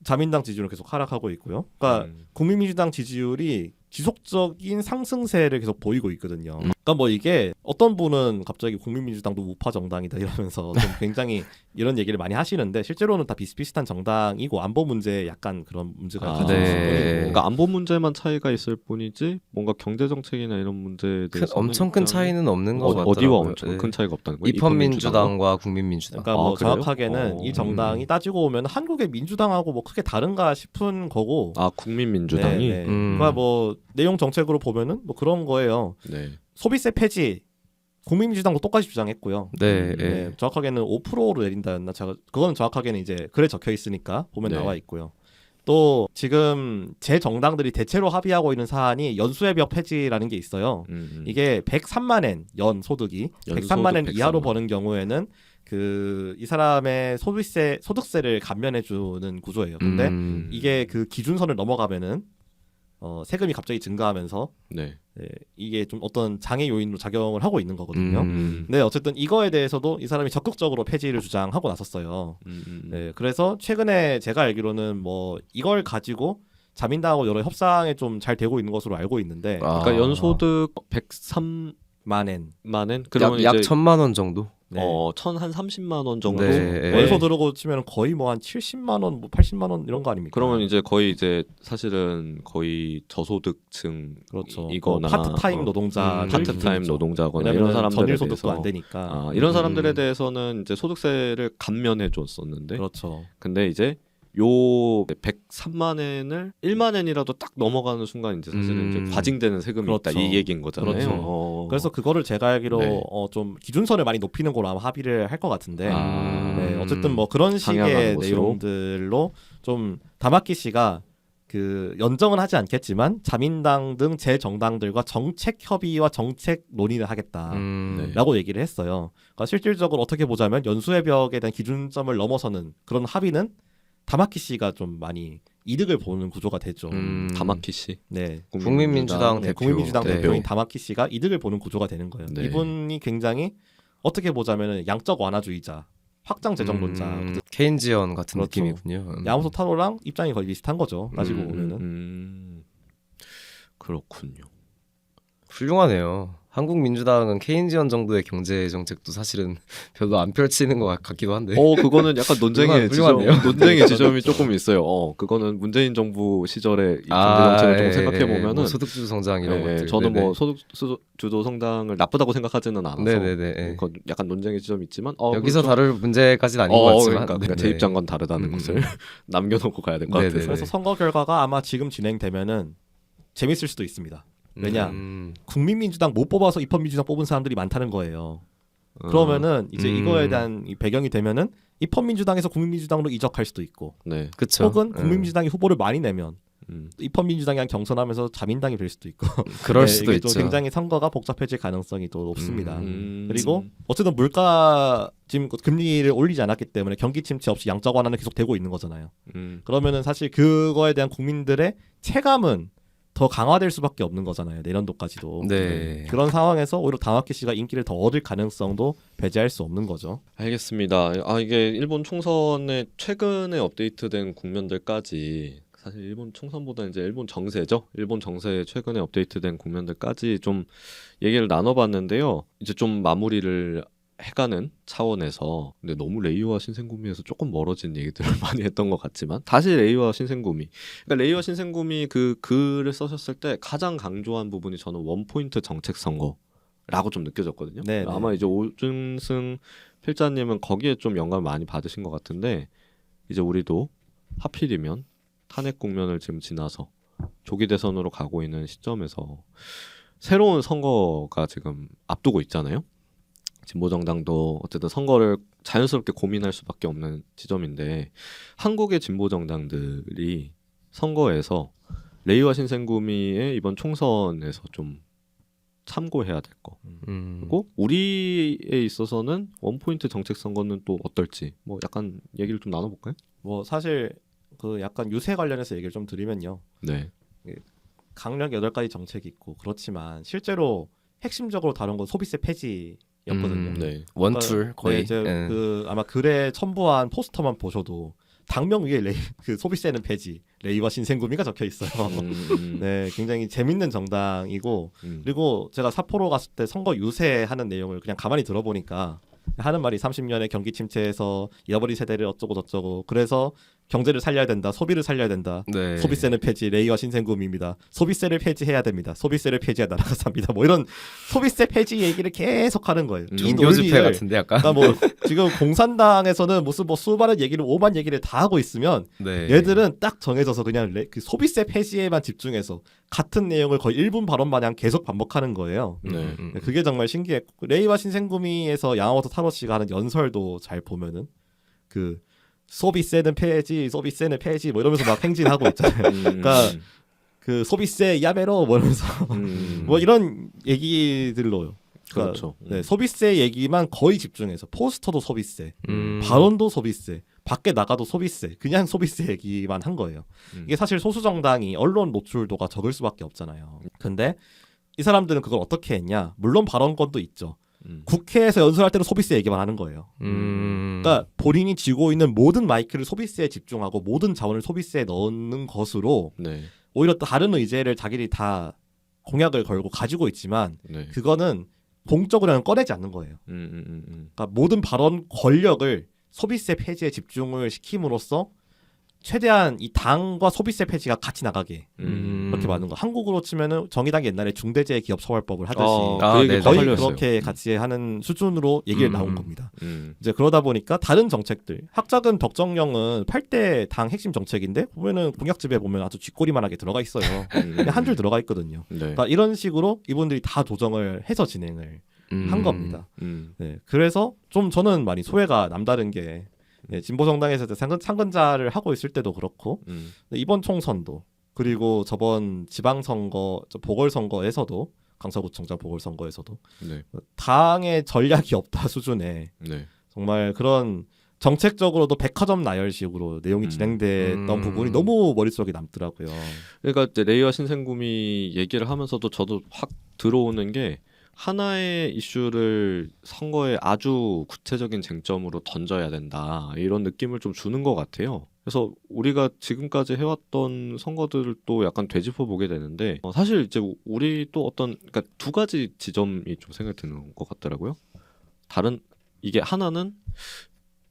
자민당 지지율은 계속 하락하고 있고요. 그러니까 국민민주당 지지율이 지속적인 상승세를 계속 보이고 있거든요. 그러니까 뭐 이게 어떤 분은 갑자기 국민민주당도 우파 정당이다 이러면서 좀 굉장히 이런 얘기를 많이 하시는데 실제로는 다 비슷비슷한 정당이고 안보 문제에 약간 그런 문제가 가지고 네. 있을 뿐이고. 그러니까 안보 문제만 차이가 있을 뿐이지 뭔가 경제 정책이나 이런 문제에 대해서 엄청 큰 차이는 없는 것 같더라고요. 어디와 엄청 네. 큰 차이가 없다는 거예요? 입헌민주당과 국민민주당. 그러니까 뭐 그래요? 정확하게는 이 정당이 따지고 오면 한국의 민주당하고 뭐 크게 다른가 싶은 거고. 아 국민민주당이. 네, 네. 그러니까 뭐 내용 정책으로 보면은 뭐 그런 거예요. 네. 소비세 폐지 국민민주당도 똑같이 주장했고요. 네. 네, 정확하게는 5%로 내린다였나? 제가 그거는 정확하게는 이제 글에 적혀 있으니까 보면 네. 나와 있고요. 또 지금 제 정당들이 대체로 합의하고 있는 사안이 연수회비역 폐지라는 게 있어요. 이게 103만 엔 연 소득이 103만 엔 이하로 103만. 버는 경우에는 그 이 사람의 소득세를 감면해 주는 구조예요. 근데 이게 그 기준선을 넘어가면은 세금이 갑자기 증가하면서 네. 네, 이게 좀 어떤 장애 요인으로 작용을 하고 있는 거거든요. 음. 네, 어쨌든 이거에 대해서도 이 사람이 적극적으로 폐지를 주장하고 나섰어요. 네, 그래서 최근에 제가 알기로는 뭐 이걸 가지고 자민당하고 여러 협상에 좀 잘 되고 있는 것으로 알고 있는데 그러니까 연소득 103만 만엔 그러면 약 이제 1,000만 원 정도. 네. 한 30만 원 정도. 네. 월소 들어고 치면 거의 뭐 한 70만 원, 뭐 80만 원 이런 거 아닙니까? 그러면 이제 거의 이제 사실은 거의 저소득층 그렇죠. 이거나 파트타임 노동자, 파트타임 노동자거나 왜냐면 이런 사람들에 전일 소득도 대해서 안 되니까. 이런 사람들에 대해서는 이제 소득세를 감면해 줬었는데 그렇죠. 근데 이제 요 103만 엔을 1만 엔이라도 딱 넘어가는 순간 이제 사실은 이제 과징되는 세금이 있다 그렇죠. 이 얘기인 거잖아요. 그렇죠. 그래서 그거를 제가 알기로 네. 좀 기준선을 많이 높이는 걸로 아마 합의를 할 것 같은데 네, 어쨌든 뭐 그런 상향하는 식의 것으로. 내용들로 좀 다마키 씨가 그 연정은 하지 않겠지만 자민당 등 제 정당들과 정책 협의와 정책 논의를 하겠다라고 네. 얘기를 했어요. 그러니까 실질적으로 어떻게 보자면 연수회벽에 대한 기준점을 넘어서는 그런 합의는 다마키 씨가 좀 많이 이득을 보는 구조가 됐죠. 다마키 씨. 네. 국민민주당 네, 대표. 국민민주당 네. 대표인 다마키 씨가 이득을 보는 구조가 되는 거예요. 네. 이분이 굉장히 어떻게 보자면 양적 완화주의자, 확장 재정론자, 케인지언 같은 그렇죠. 느낌이군요. 야마토 타로랑 입장이 거의 비슷한 거죠. 따지고 보면은. 그렇군요. 훌륭하네요. 한국 민주당은 케인지언 정도의 경제 정책도 사실은 별로 안 펼치는 것 같기도 한데. 그거는 약간 논쟁의 훌륭하네요. 논쟁의 지점이 조금 있어요. 그거는 문재인 정부 시절에 이 경제 정책을 좀 생각해 보면은 뭐 소득주도 성장 이런 것들. 저는 네네. 뭐 소득 주도 성장을 나쁘다고 생각하지는 않아서 네네네. 그건 약간 논쟁의 지점이 있지만 여기서 좀- 다룰 문제까지는 아닌 것 같지만. 그러니까 네네. 제 입장과는 다르다는 것을 남겨놓고 가야 될 것 네네. 같아서. 그래서 선거 결과가 아마 지금 진행되면은 재밌을 수도 있습니다. 왜냐? 국민민주당 못 뽑아서 입헌민주당 뽑은 사람들이 많다는 거예요. 그러면은 이제 이거에 대한 이 배경이 되면은 입헌민주당에서 국민민주당으로 이적할 수도 있고, 네. 그쵸. 혹은 국민민주당이 후보를 많이 내면 음. 입헌민주당이랑 경선하면서 자민당이 될 수도 있고, 그럴 네, 수도 이게 좀 있죠. 굉장히 선거가 복잡해질 가능성이 또 높습니다. 음. 그리고 어쨌든 물가 지금 금리를 올리지 않았기 때문에 경기 침체 없이 양적 완화는 계속 되고 있는 거잖아요. 그러면은 사실 그거에 대한 국민들의 체감은 더 강화될 수밖에 없는 거잖아요. 내년도까지도. 네. 그런 상황에서 오히려 다마키 씨가 인기를 더 얻을 가능성도 배제할 수 없는 거죠. 알겠습니다. 이게 일본 총선에 최근에 업데이트된 국면들까지 사실 일본 총선보다 이제 일본 정세죠. 일본 정세에 최근에 업데이트된 국면들까지 좀 얘기를 나눠봤는데요. 이제 좀 마무리를 해가는 차원에서 근데 너무 레이와 신생구미에서 조금 멀어진 얘기들을 많이 했던 것 같지만 다시 레이와 신생구미 그러니까 레이와 신생구미 그 글을 써셨을 때 가장 강조한 부분이 저는 원포인트 정책 선거라고 좀 느껴졌거든요. 네네. 아마 이제 오준승 필자님은 거기에 좀 영감을 많이 받으신 것 같은데 이제 우리도 하필이면 탄핵 국면을 지금 지나서 조기 대선으로 가고 있는 시점에서 새로운 선거가 지금 앞두고 있잖아요. 진보정당도 어쨌든 선거를 자연스럽게 고민할 수밖에 없는 지점인데 한국의 진보정당들이 선거에서 레이와 신생구미의 이번 총선에서 좀 참고해야 될 거. 그리고 우리에 있어서는 원포인트 정책 선거는 또 어떨지 뭐 약간 얘기를 좀 나눠볼까요? 뭐 사실 그 약간 유세 관련해서 얘기를 좀 드리면요. 네. 강력 8가지 정책이 있고 그렇지만 실제로 핵심적으로 다룬 건 소비세 폐지였거든요. 네. 원툴 거의. 네, 이제 예. 그 아마 글에 첨부한 포스터만 보셔도 당명 위에 그 소비세는 폐지, 레이와 신생구미가 적혀 있어요. 네, 굉장히 재밌는 정당이고 그리고 제가 삿포로 갔을 때 선거 유세하는 내용을 그냥 가만히 들어보니까 하는 말이 30년의 경기 침체에서 잃어버린 세대를 어쩌고 저쩌고 그래서 경제를 살려야 된다, 소비를 살려야 된다. 네. 소비세는 폐지, 레이와 신생구미입니다. 소비세를 폐지해야 됩니다. 소비세를 폐지해 나라가 삽니다. 뭐 이런 소비세 폐지 얘기를 계속 하는 거예요. 이 종교 집회 논리를 같은데 약간. 그러니까 뭐 지금 공산당에서는 무슨 뭐 수많은 얘기를 오만 얘기를 다 하고 있으면 네. 얘들은 딱 정해져서 그냥 그 소비세 폐지에만 집중해서 같은 내용을 거의 1분 발언 마냥 계속 반복하는 거예요. 네. 그게 정말 신기했고 레이와 신생구미에서 야마모토 타로 씨가 하는 연설도 잘 보면은 그 소비세는 폐지, 소비세는 폐지 뭐 이러면서 막 행진하고 있잖아요. 그러니까 그 소비세 야매로 뭐 이러면서 뭐 이런 얘기들로요. 그러니까 그렇죠. 네, 소비세 얘기만 거의 집중해서 포스터도 소비세, 음. 발언도 소비세, 밖에 나가도 소비세, 그냥 소비세 얘기만 한 거예요. 이게 사실 소수 정당이 언론 노출도가 적을 수밖에 없잖아요. 근데 이 사람들은 그걸 어떻게 했냐? 물론 발언권도 있죠. 국회에서 연설할 때는 소비세 얘기만 하는 거예요. 그러니까 본인이 쥐고 있는 모든 마이크를 소비세에 집중하고 모든 자원을 소비세에 넣는 것으로 네. 오히려 또 다른 의제를 자기들이 다 공약을 걸고 가지고 있지만 네. 그거는 공적으로는 꺼내지 않는 거예요. 그러니까 모든 발언 권력을 소비세 폐지에 집중을 시킴으로써 최대한 이 당과 소비세 폐지가 같이 나가게 그렇게 음. 많은 거. 한국으로 치면은 정의당이 옛날에 중대재해 기업처벌법을 하듯이 아, 그 얘기 네네. 딱 거의 걸렸어요. 그렇게 같이 하는 수준으로 얘기를 나온 겁니다. 음. 이제 그러다 보니까 다른 정책들, 학자금 덕정령은 8대 당 핵심 정책인데 보면은 공약집에 보면 아주 쥐꼬리만하게 들어가 있어요. 그냥 한 줄 들어가 있거든요. 네. 그러니까 이런 식으로 이분들이 다 조정을 해서 진행을 한 겁니다. 네, 그래서 좀 저는 많이 소외가 남다른 게 진보 정당에서 상근자를 하고 있을 때도 그렇고 이번 총선도 그리고 저번 지방선거, 보궐선거에서도 강서구청장 보궐선거에서도 네. 당의 전략이 없다 수준의 네. 정말 그런 정책적으로도 백화점 나열식으로 내용이 진행됐던 부분이 너무 머릿속에 남더라고요. 그러니까 이제 레이와 신생구미 얘기를 하면서도 저도 확 들어오는 게 하나의 이슈를 선거에 아주 구체적인 쟁점으로 던져야 된다 이런 느낌을 좀 주는 것 같아요. 그래서 우리가 지금까지 해왔던 선거들을 또 약간 되짚어 보게 되는데 사실 이제 우리 또 어떤 그러니까 두 가지 지점이 좀 생각이 드는 것 같더라고요. 다른 이게 하나는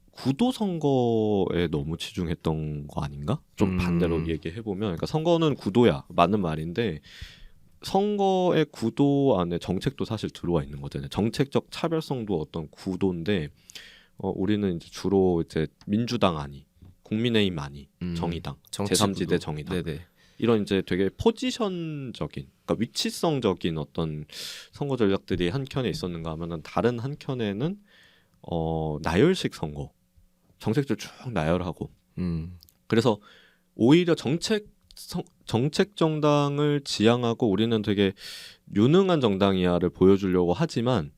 구도 선거에 너무 치중했던 거 아닌가? 좀 반대로 얘기해 보면 그러니까 선거는 구도야 맞는 말인데 선거의 구도 안에 정책도 사실 들어와 있는 거잖아요. 정책적 차별성도 어떤 구도인데 우리는 이제 주로 이제 민주당 아니, 국민의힘 아니, 정의당, 제3지대 정의당 네네. 이런 이제 되게 포지션적인, 그러니까 위치성적인 어떤 선거 전략들이 한 켠에 있었는가 하면은 다른 한 켠에는 나열식 선거, 정책들 쭉 나열하고 그래서 오히려 정책 정당을 지향하고 우리는 되게 유능한 정당이야를 보여주려고 하지만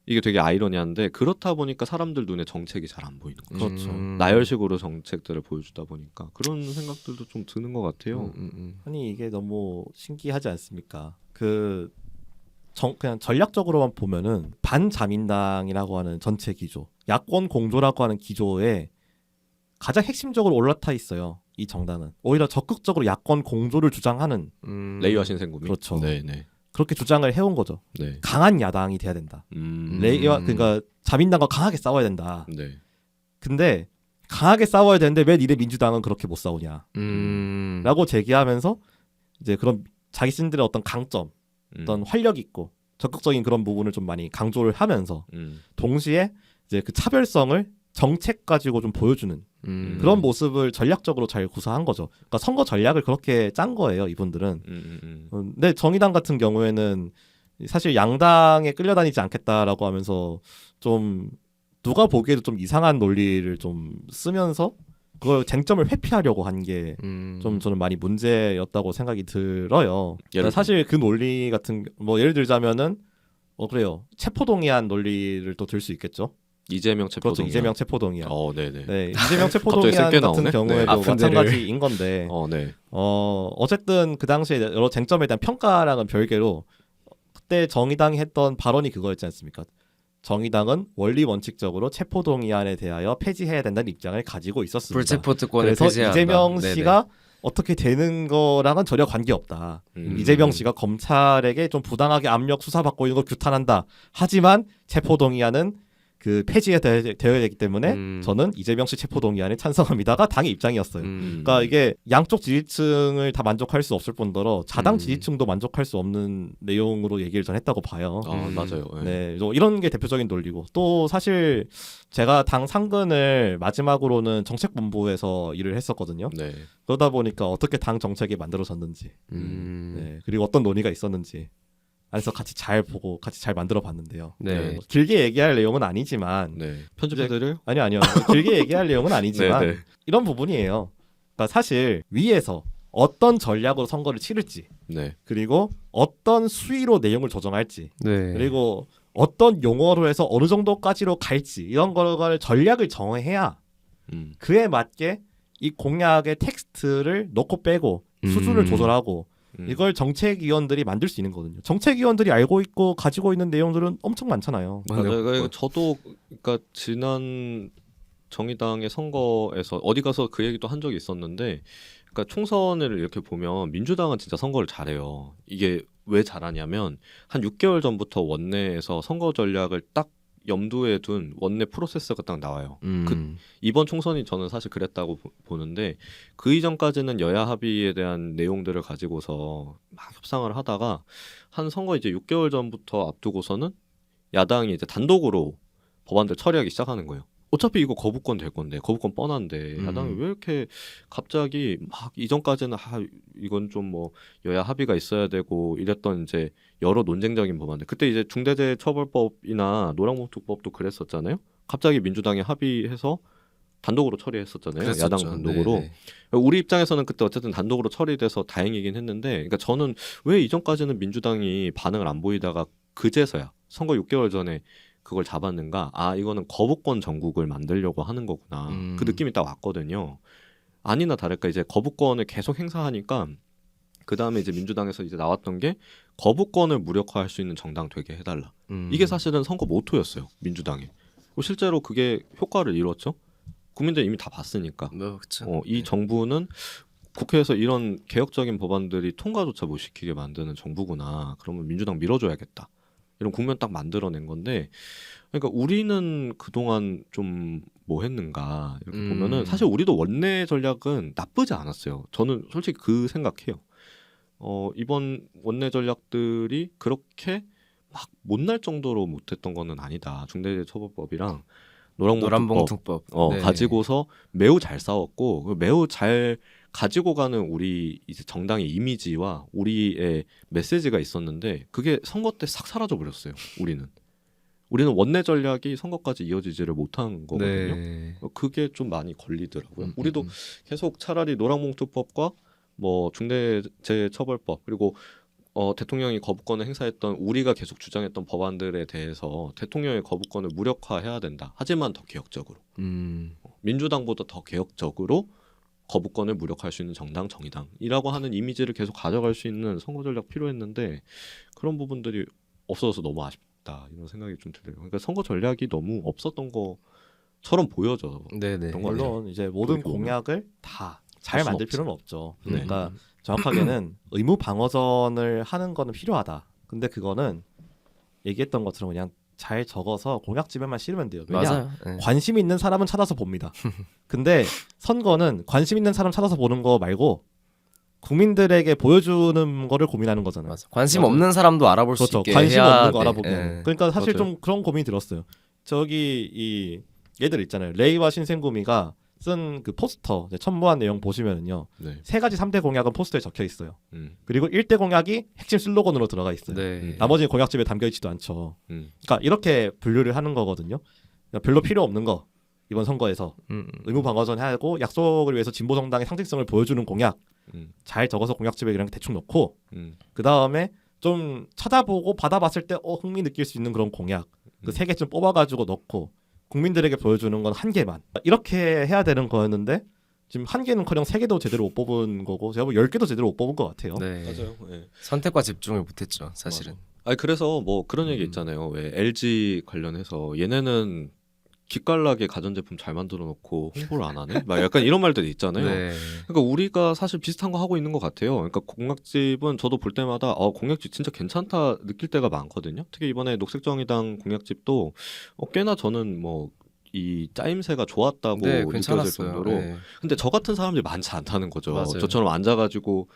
이게 되게 아이러니한데 그렇다 보니까 사람들 눈에 정책이 잘 안 보이는 거죠. 그렇죠. 나열식으로 정책들을 보여주다 보니까 그런 생각들도 좀 드는 것 같아요. 아니 이게 너무 신기하지 않습니까? 그냥 전략적으로만 보면은 반자민당이라고 하는 전체 기조, 야권 공조라고 하는 기조에 가장 핵심적으로 올라타 있어요. 이 정당은 오히려 적극적으로 야권 공조를 주장하는 레이와 신생구미. 그렇죠. 네네. 그렇게 주장을 해온 거죠. 네. 강한 야당이 돼야 된다. 레이와 그러니까 자민당과 강하게 싸워야 된다. 네. 근데 강하게 싸워야 되는데 왜 니네 민주당은 그렇게 못 싸우냐? 라고 제기하면서 이제 그런 자기신들의 어떤 강점, 어떤 활력 있고 적극적인 그런 부분을 좀 많이 강조를 하면서 동시에 이제 그 차별성을 정책 가지고 좀 보여주는 그런 모습을 전략적으로 잘 구사한 거죠. 그러니까 선거 전략을 그렇게 짠 거예요, 이분들은. 근데 정의당 같은 경우에는 사실 양당에 끌려다니지 않겠다라고 하면서 좀 누가 보기에도 좀 이상한 논리를 좀 쓰면서 그걸 쟁점을 회피하려고 한 게 좀 저는 많이 문제였다고 생각이 들어요. 그러니까 사실 그 논리 같은 뭐 예를 들자면은 그래요. 체포동의안 논리를 또 들 수 있겠죠. 이재명 체포동의안. 그렇죠. 이재명 체포동의안. 네네. 네, 이재명 갑자기 체포동의안 세게 같은 나오네. 경우에도 네. 마찬가지인 건데 네. 어쨌든 그 당시에 여러 쟁점에 대한 평가랑은 별개로 그때 정의당이 했던 발언이 그거였지 않습니까? 정의당은 원리 원칙적으로 체포동의안에 대하여 폐지해야 된다는 입장을 가지고 있었습니다. 불체포 특권을 그래서 폐지한다. 이재명 네네. 씨가 어떻게 되는 거랑은 전혀 관계없다. 이재명 씨가 검찰에게 좀 부당하게 압력 수사받고 있는 걸 규탄한다. 하지만 체포동의안은 그 폐지가 되어야 되기 때문에 저는 이재명 씨 체포동의안에 찬성합니다가 당의 입장이었어요. 그러니까 이게 양쪽 지지층을 다 만족할 수 없을 뿐더러 자당 지지층도 만족할 수 없는 내용으로 얘기를 전 했다고 봐요. 맞아요. 네, 이런 게 대표적인 논리고 또 사실 제가 당 상근을 마지막으로는 정책본부에서 일을 했었거든요. 네. 그러다 보니까 어떻게 당 정책이 만들어졌는지, 네, 그리고 어떤 논의가 있었는지 그래서 같이 잘 보고 같이 잘 만들어 봤는데요. 네. 길게 얘기할 내용은 아니지만 네. 편집해드려요? 아니요. 길게 얘기할 내용은 아니지만 네, 네. 이런 부분이에요. 그러니까 사실 위에서 어떤 전략으로 선거를 치를지 네. 그리고 어떤 수위로 내용을 조정할지 네. 그리고 어떤 용어로 해서 어느 정도까지로 갈지 이런 거를 전략을 정해야 그에 맞게 이 공약의 텍스트를 넣고 빼고 수준을 조절하고 이걸 정책위원들이 만들 수 있는 거거든요. 정책위원들이 알고 있고 가지고 있는 내용들은 엄청 많잖아요. 맞아요. 그러니까 저도 그러니까 지난 정의당의 선거에서 어디 가서 그 얘기도 한 적이 있었는데, 그러니까 총선을 이렇게 보면 민주당은 진짜 선거를 잘해요. 이게 왜 잘하냐면 한 6개월 전부터 원내에서 선거 전략을 딱 염두에 둔 원내 프로세스가 딱 나와요. 이번 총선이 저는 사실 그랬다고 보는데 그 이전까지는 여야 합의에 대한 내용들을 가지고서 막 협상을 하다가 한 선거 이제 6개월 전부터 앞두고서는 야당이 이제 단독으로 법안들 처리하기 시작하는 거예요. 어차피 이거 거부권 될 건데 거부권 뻔한데 야당이 왜 이렇게 갑자기 막 이전까지는 이건 좀 뭐 여야 합의가 있어야 되고 이랬던 이제 여러 논쟁적인 법안들 그때 이제 중대재해처벌법이나 노란봉투법도 그랬었잖아요. 갑자기 민주당이 합의해서 단독으로 처리했었잖아요. 그랬었죠. 야당 단독으로. 네. 우리 입장에서는 그때 어쨌든 단독으로 처리돼서 다행이긴 했는데 그러니까 저는 왜 이전까지는 민주당이 반응을 안 보이다가 그제서야 선거 6개월 전에 그걸 잡았는가? 아, 이거는 거부권 전국을 만들려고 하는 거구나. 그 느낌이 딱 왔거든요. 아니나 다를까 이제 거부권을 계속 행사하니까 그 다음에 이제 민주당에서 이제 나왔던 게 거부권을 무력화할 수 있는 정당 되게 해달라. 이게 사실은 선거 모토였어요. 민주당의. 실제로 그게 효과를 이뤘죠. 국민들 이미 다 봤으니까. 뭐, 그쵸. 이 정부는 국회에서 이런 개혁적인 법안들이 통과조차 못 시키게 만드는 정부구나. 그러면 민주당 밀어줘야겠다. 이런 국면 딱 만들어낸 건데, 그러니까 우리는 그동안 좀 뭐 했는가 이렇게 보면은 사실 우리도 원내 전략은 나쁘지 않았어요. 저는 솔직히 그 생각해요. 이번 원내 전략들이 그렇게 막 못날 정도로 못했던 거는 아니다. 중대재해처벌법이랑 노란봉투법 네. 가지고서 매우 잘 싸웠고 매우 잘 가지고 가는 우리 이제 정당의 이미지와 우리의 메시지가 있었는데 그게 선거 때 싹 사라져 버렸어요. 우리는 원내 전략이 선거까지 이어지지를 못한 거거든요. 네. 그게 좀 많이 걸리더라고요. 우리도 계속 차라리 노란봉투법과 뭐 중대재해처벌법 그리고 대통령이 거부권을 행사했던 우리가 계속 주장했던 법안들에 대해서 대통령의 거부권을 무력화해야 된다. 하지만 더 개혁적으로. 민주당보다 더 개혁적으로 거부권을 무력화할 수 있는 정당 정의당이라고 하는 이미지를 계속 가져갈 수 있는 선거 전략 필요했는데 그런 부분들이 없어져서 너무 아쉽다 이런 생각이 좀 들어요. 그러니까 선거 전략이 너무 없었던 것처럼 보여져. 네네. 물론 이제 모든 보면. 공약을 다 잘 할 수는 만들 없지. 필요는 없죠. 네. 그러니까 정확하게는 의무 방어전을 하는 거는 필요하다. 근데 그거는 얘기했던 것처럼 그냥 잘 적어서 공약집에만 실으면 돼요. 왜냐? 맞아요. 네. 관심 있는 사람은 찾아서 봅니다. 근데 선거는 관심 있는 사람 찾아서 보는 거 말고 국민들에게 보여주는 거를 고민하는 거잖아요. 맞아. 관심 맞아요. 없는 사람도 알아볼 수 그렇죠. 있게 관심 해야 없는 거 돼. 알아보게. 예. 그러니까 사실 맞아요. 좀 그런 고민이 들었어요. 저기 이 얘들 있잖아요. 레이와 신생구미가 쓴 그 포스터 첨부한 내용 보시면은요. 네. 3가지 3대 공약은 포스터에 적혀 있어요. 음, 그리고 1대 공약이 핵심 슬로건으로 들어가 있어요. 네. 나머지는 공약집에 담겨 있지도 않죠. 음, 그러니까 이렇게 분류를 하는 거거든요. 그러니까 별로 필요 없는 거 이번 선거에서 의무 방어전 하고 약속을 위해서 진보 정당의 상징성을 보여주는 공약 음, 잘 적어서 공약집에 그냥 대충 넣고 그 다음에 좀 찾아보고 받아봤을 때 흥미 느낄 수 있는 그런 공약 그 3개쯤 뽑아가지고 넣고 국민들에게 보여주는 건 1개만 이렇게 해야 되는 거였는데 지금 1개는커녕 3개도 제대로 못 뽑은 거고 제가 보면 10개도 제대로 못 뽑은 것 같아요. 네. 맞아요. 네. 선택과 집중을 못했죠, 사실은. 아니 그래서 뭐 그런 얘기 있잖아요. 왜 LG 관련해서 얘네는 기깔나게 가전제품 잘 만들어 놓고 홍보를 안 하네? 막 약간 이런 말들이 있잖아요. 네. 그러니까 우리가 사실 비슷한 거 하고 있는 것 같아요. 그러니까 공약집은 저도 볼 때마다 공약집 진짜 괜찮다 느낄 때가 많거든요. 특히 이번에 녹색정의당 공약집도 꽤나 저는 뭐 이 짜임새가 좋았다고 네, 느껴질 괜찮았어요. 정도로. 네. 근데 저 같은 사람들이 많지 않다는 거죠. 맞아요. 저처럼 앉아가지고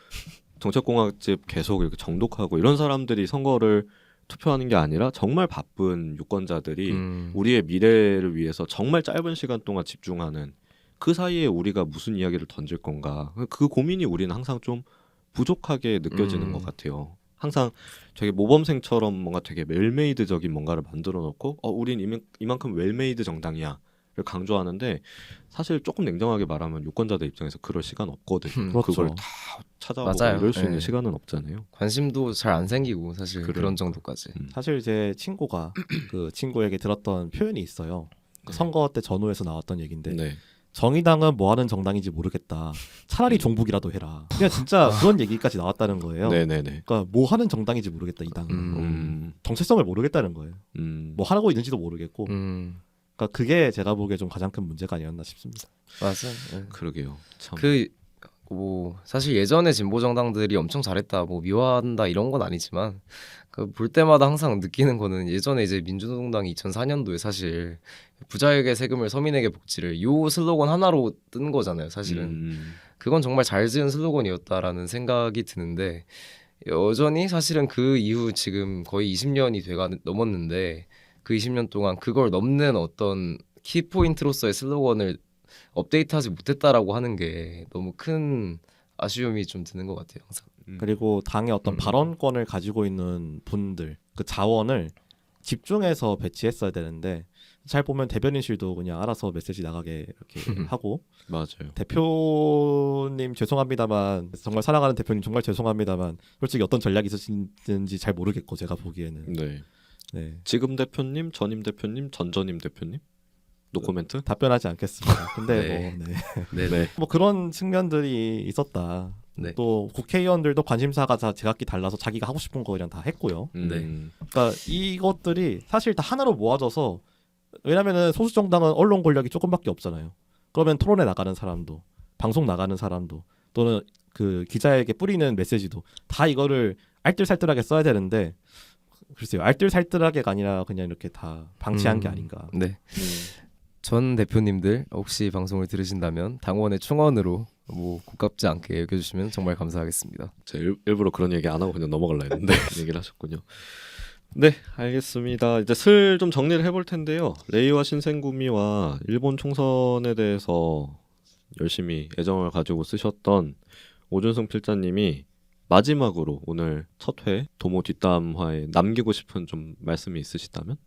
정책공약집 계속 이렇게 정독하고 이런 사람들이 선거를 투표하는 게 아니라 정말 바쁜 유권자들이 우리의 미래를 위해서 정말 짧은 시간 동안 집중하는 그 사이에 우리가 무슨 이야기를 던질 건가 그 고민이 우리는 항상 좀 부족하게 느껴지는 것 같아요. 항상 되게 모범생처럼 뭔가 되게 웰메이드적인 뭔가를 만들어 놓고 우린 이만큼 웰메이드 정당이야를 강조하는데 사실 조금 냉정하게 말하면 유권자들 입장에서 그럴 시간 없거든요. 그렇죠. 그걸 다 찾아보고 맞아요. 이럴 수 있는 네. 시간은 없잖아요. 관심도 잘 안 생기고 사실 그래요. 그런 정도까지. 사실 제 친구가 그 친구에게 들었던 표현이 있어요. 그 네. 선거 때 전후에서 나왔던 얘기인데 네. 정의당은 뭐 하는 정당인지 모르겠다. 차라리 종북이라도 해라. 그냥 진짜 그런 얘기까지 나왔다는 거예요. 네네네. 그러니까 뭐 하는 정당인지 모르겠다 이 당은. 정체성을 모르겠다는 거예요. 뭐 뭐 하고 있는지도 모르겠고. 음. 그러니까 그게 제가 보기에 좀 가장 큰 문제가 아니었나 싶습니다. 맞아. 네. 그러게요. 참. 그 뭐 사실 예전에 진보 정당들이 엄청 잘했다, 뭐 미화한다 이런 건 아니지만 그 볼 때마다 항상 느끼는 거는 예전에 이제 민주노동당이 2004년도에 사실 부자에게 세금을 서민에게 복지를 요 슬로건 하나로 뜬 거잖아요. 사실은 그건 정말 잘 지은 슬로건이었다라는 생각이 드는데 여전히 사실은 그 이후 지금 거의 20년이 넘었는데 그 20년 동안 그걸 넘는 어떤 키포인트로서의 슬로건을 업데이트하지 못했다라고 하는 게 너무 큰 아쉬움이 좀 드는 것 같아요. 항상. 그리고 당의 어떤 발언권을 가지고 있는 분들 그 자원을 집중해서 배치했어야 되는데 잘 보면 대변인실도 그냥 알아서 메시지 나가게 이렇게 하고 맞아요. 대표님 죄송합니다만 정말 사랑하는 대표님 정말 죄송합니다만 솔직히 어떤 전략이 있으신지 잘 모르겠고 제가 보기에는 네. 네. 지금 대표님, 전임 대표님, 전전임 대표님 노코멘트. 답변하지 않겠습니다. 근데 네. 뭐, 네. 네네. 뭐 그런 측면들이 있었다. 네. 또 국회의원들도 관심사가 다 제각기 달라서 자기가 하고 싶은 거 그냥 다 했고요. 그러니까 이것들이 사실 다 하나로 모아져서 왜냐면은 소수 정당은 언론 권력이 조금밖에 없잖아요. 그러면 토론에 나가는 사람도, 방송 나가는 사람도, 또는 그 기자에게 뿌리는 메시지도 다 이거를 알뜰살뜰하게 써야 되는데 글쎄요, 알뜰살뜰하게가 아니라 그냥 이렇게 다 방치한 게 아닌가. 네. 전 대표님들 혹시 방송을 들으신다면 당원의 충원으로 뭐 고깝지 않게 여겨주시면 정말 감사하겠습니다. 제가 일부러 그런 얘기 안 하고 그냥 넘어갈라 했는데 얘기를 하셨군요. 네, 알겠습니다. 이제 슬 좀 정리를 해볼 텐데요. 레이와 신생구미와 일본 총선에 대해서 열심히 애정을 가지고 쓰셨던 오준승 필자님이 마지막으로 오늘 첫 회 도모 뒷담화에 남기고 싶은 좀 말씀이 있으시다면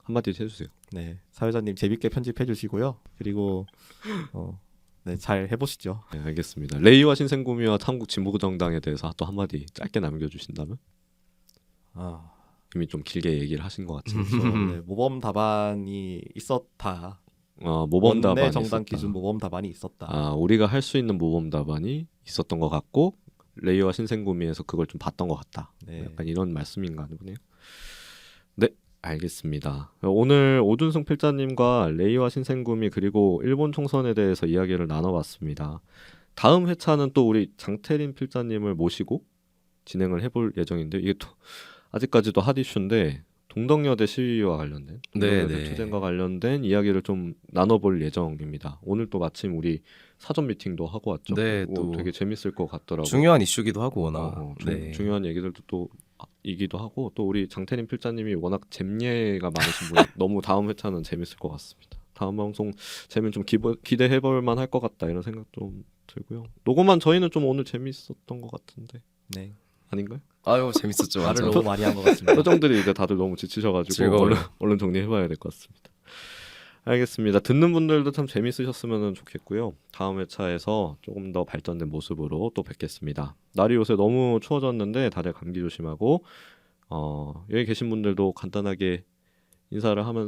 한마디 해주세요. 네, 사회자님 재밌게 편집해 주시고요. 그리고 네, 잘 해보시죠. 네, 알겠습니다. 레이와 신생구미와 한국 진보정당에 대해서 또 한마디 짧게 남겨주신다면? 아, 이미 좀 길게 얘기를 하신 것 같은데. 네, 모범 답안이 있었다. 모범 답안이 원내 정당 있었다. 기준 모범 답안이 있었다. 아, 우리가 할 수 있는 모범 답안이 있었던 것 같고 레이와 신생구미에서 그걸 좀 봤던 것 같다. 네. 약간 이런 말씀인가 보네요. 네, 알겠습니다. 오늘 오준승 필자님과 레이와 신생구미 그리고 일본 총선에 대해서 이야기를 나눠봤습니다. 다음 회차는 또 우리 장태린 필자님을 모시고 진행을 해볼 예정인데 이게 또 아직까지도 핫 이슈인데 동덕여대 시위와 관련된 동덕여대 투쟁과 관련된 이야기를 좀 나눠볼 예정입니다. 오늘 또 마침 우리 사전 미팅도 하고 왔죠. 네, 또 또 되게 재밌을 것 같더라고요. 중요한 이슈기도 하고 워낙 네. 중요한 얘기들도 또 이기도 하고 또 우리 장태림 필자님이 워낙 잼예가 많으신 분이 너무 다음 회차는 재밌을 것 같습니다. 다음 방송 재미는 좀 기대해볼 만할 것 같다 이런 생각 좀 들고요. 녹음한 저희는 좀 오늘 재밌었던 것 같은데 네. 아닌가요? 아유 재밌었죠. 말을 완전. 너무 많이 한 것 같습니다. 표정들이 이제 다들 너무 지치셔가지고 즐거워요. 얼른 정리해봐야 될 것 같습니다. 알겠습니다. 듣는 분들도 참 재밌으셨으면 좋겠고요. 다음 회차에서 조금 더 발전된 모습으로 또 뵙겠습니다. 날이 요새 너무 추워졌는데 다들 감기 조심하고 여기 계신 분들도 간단하게 인사를 하면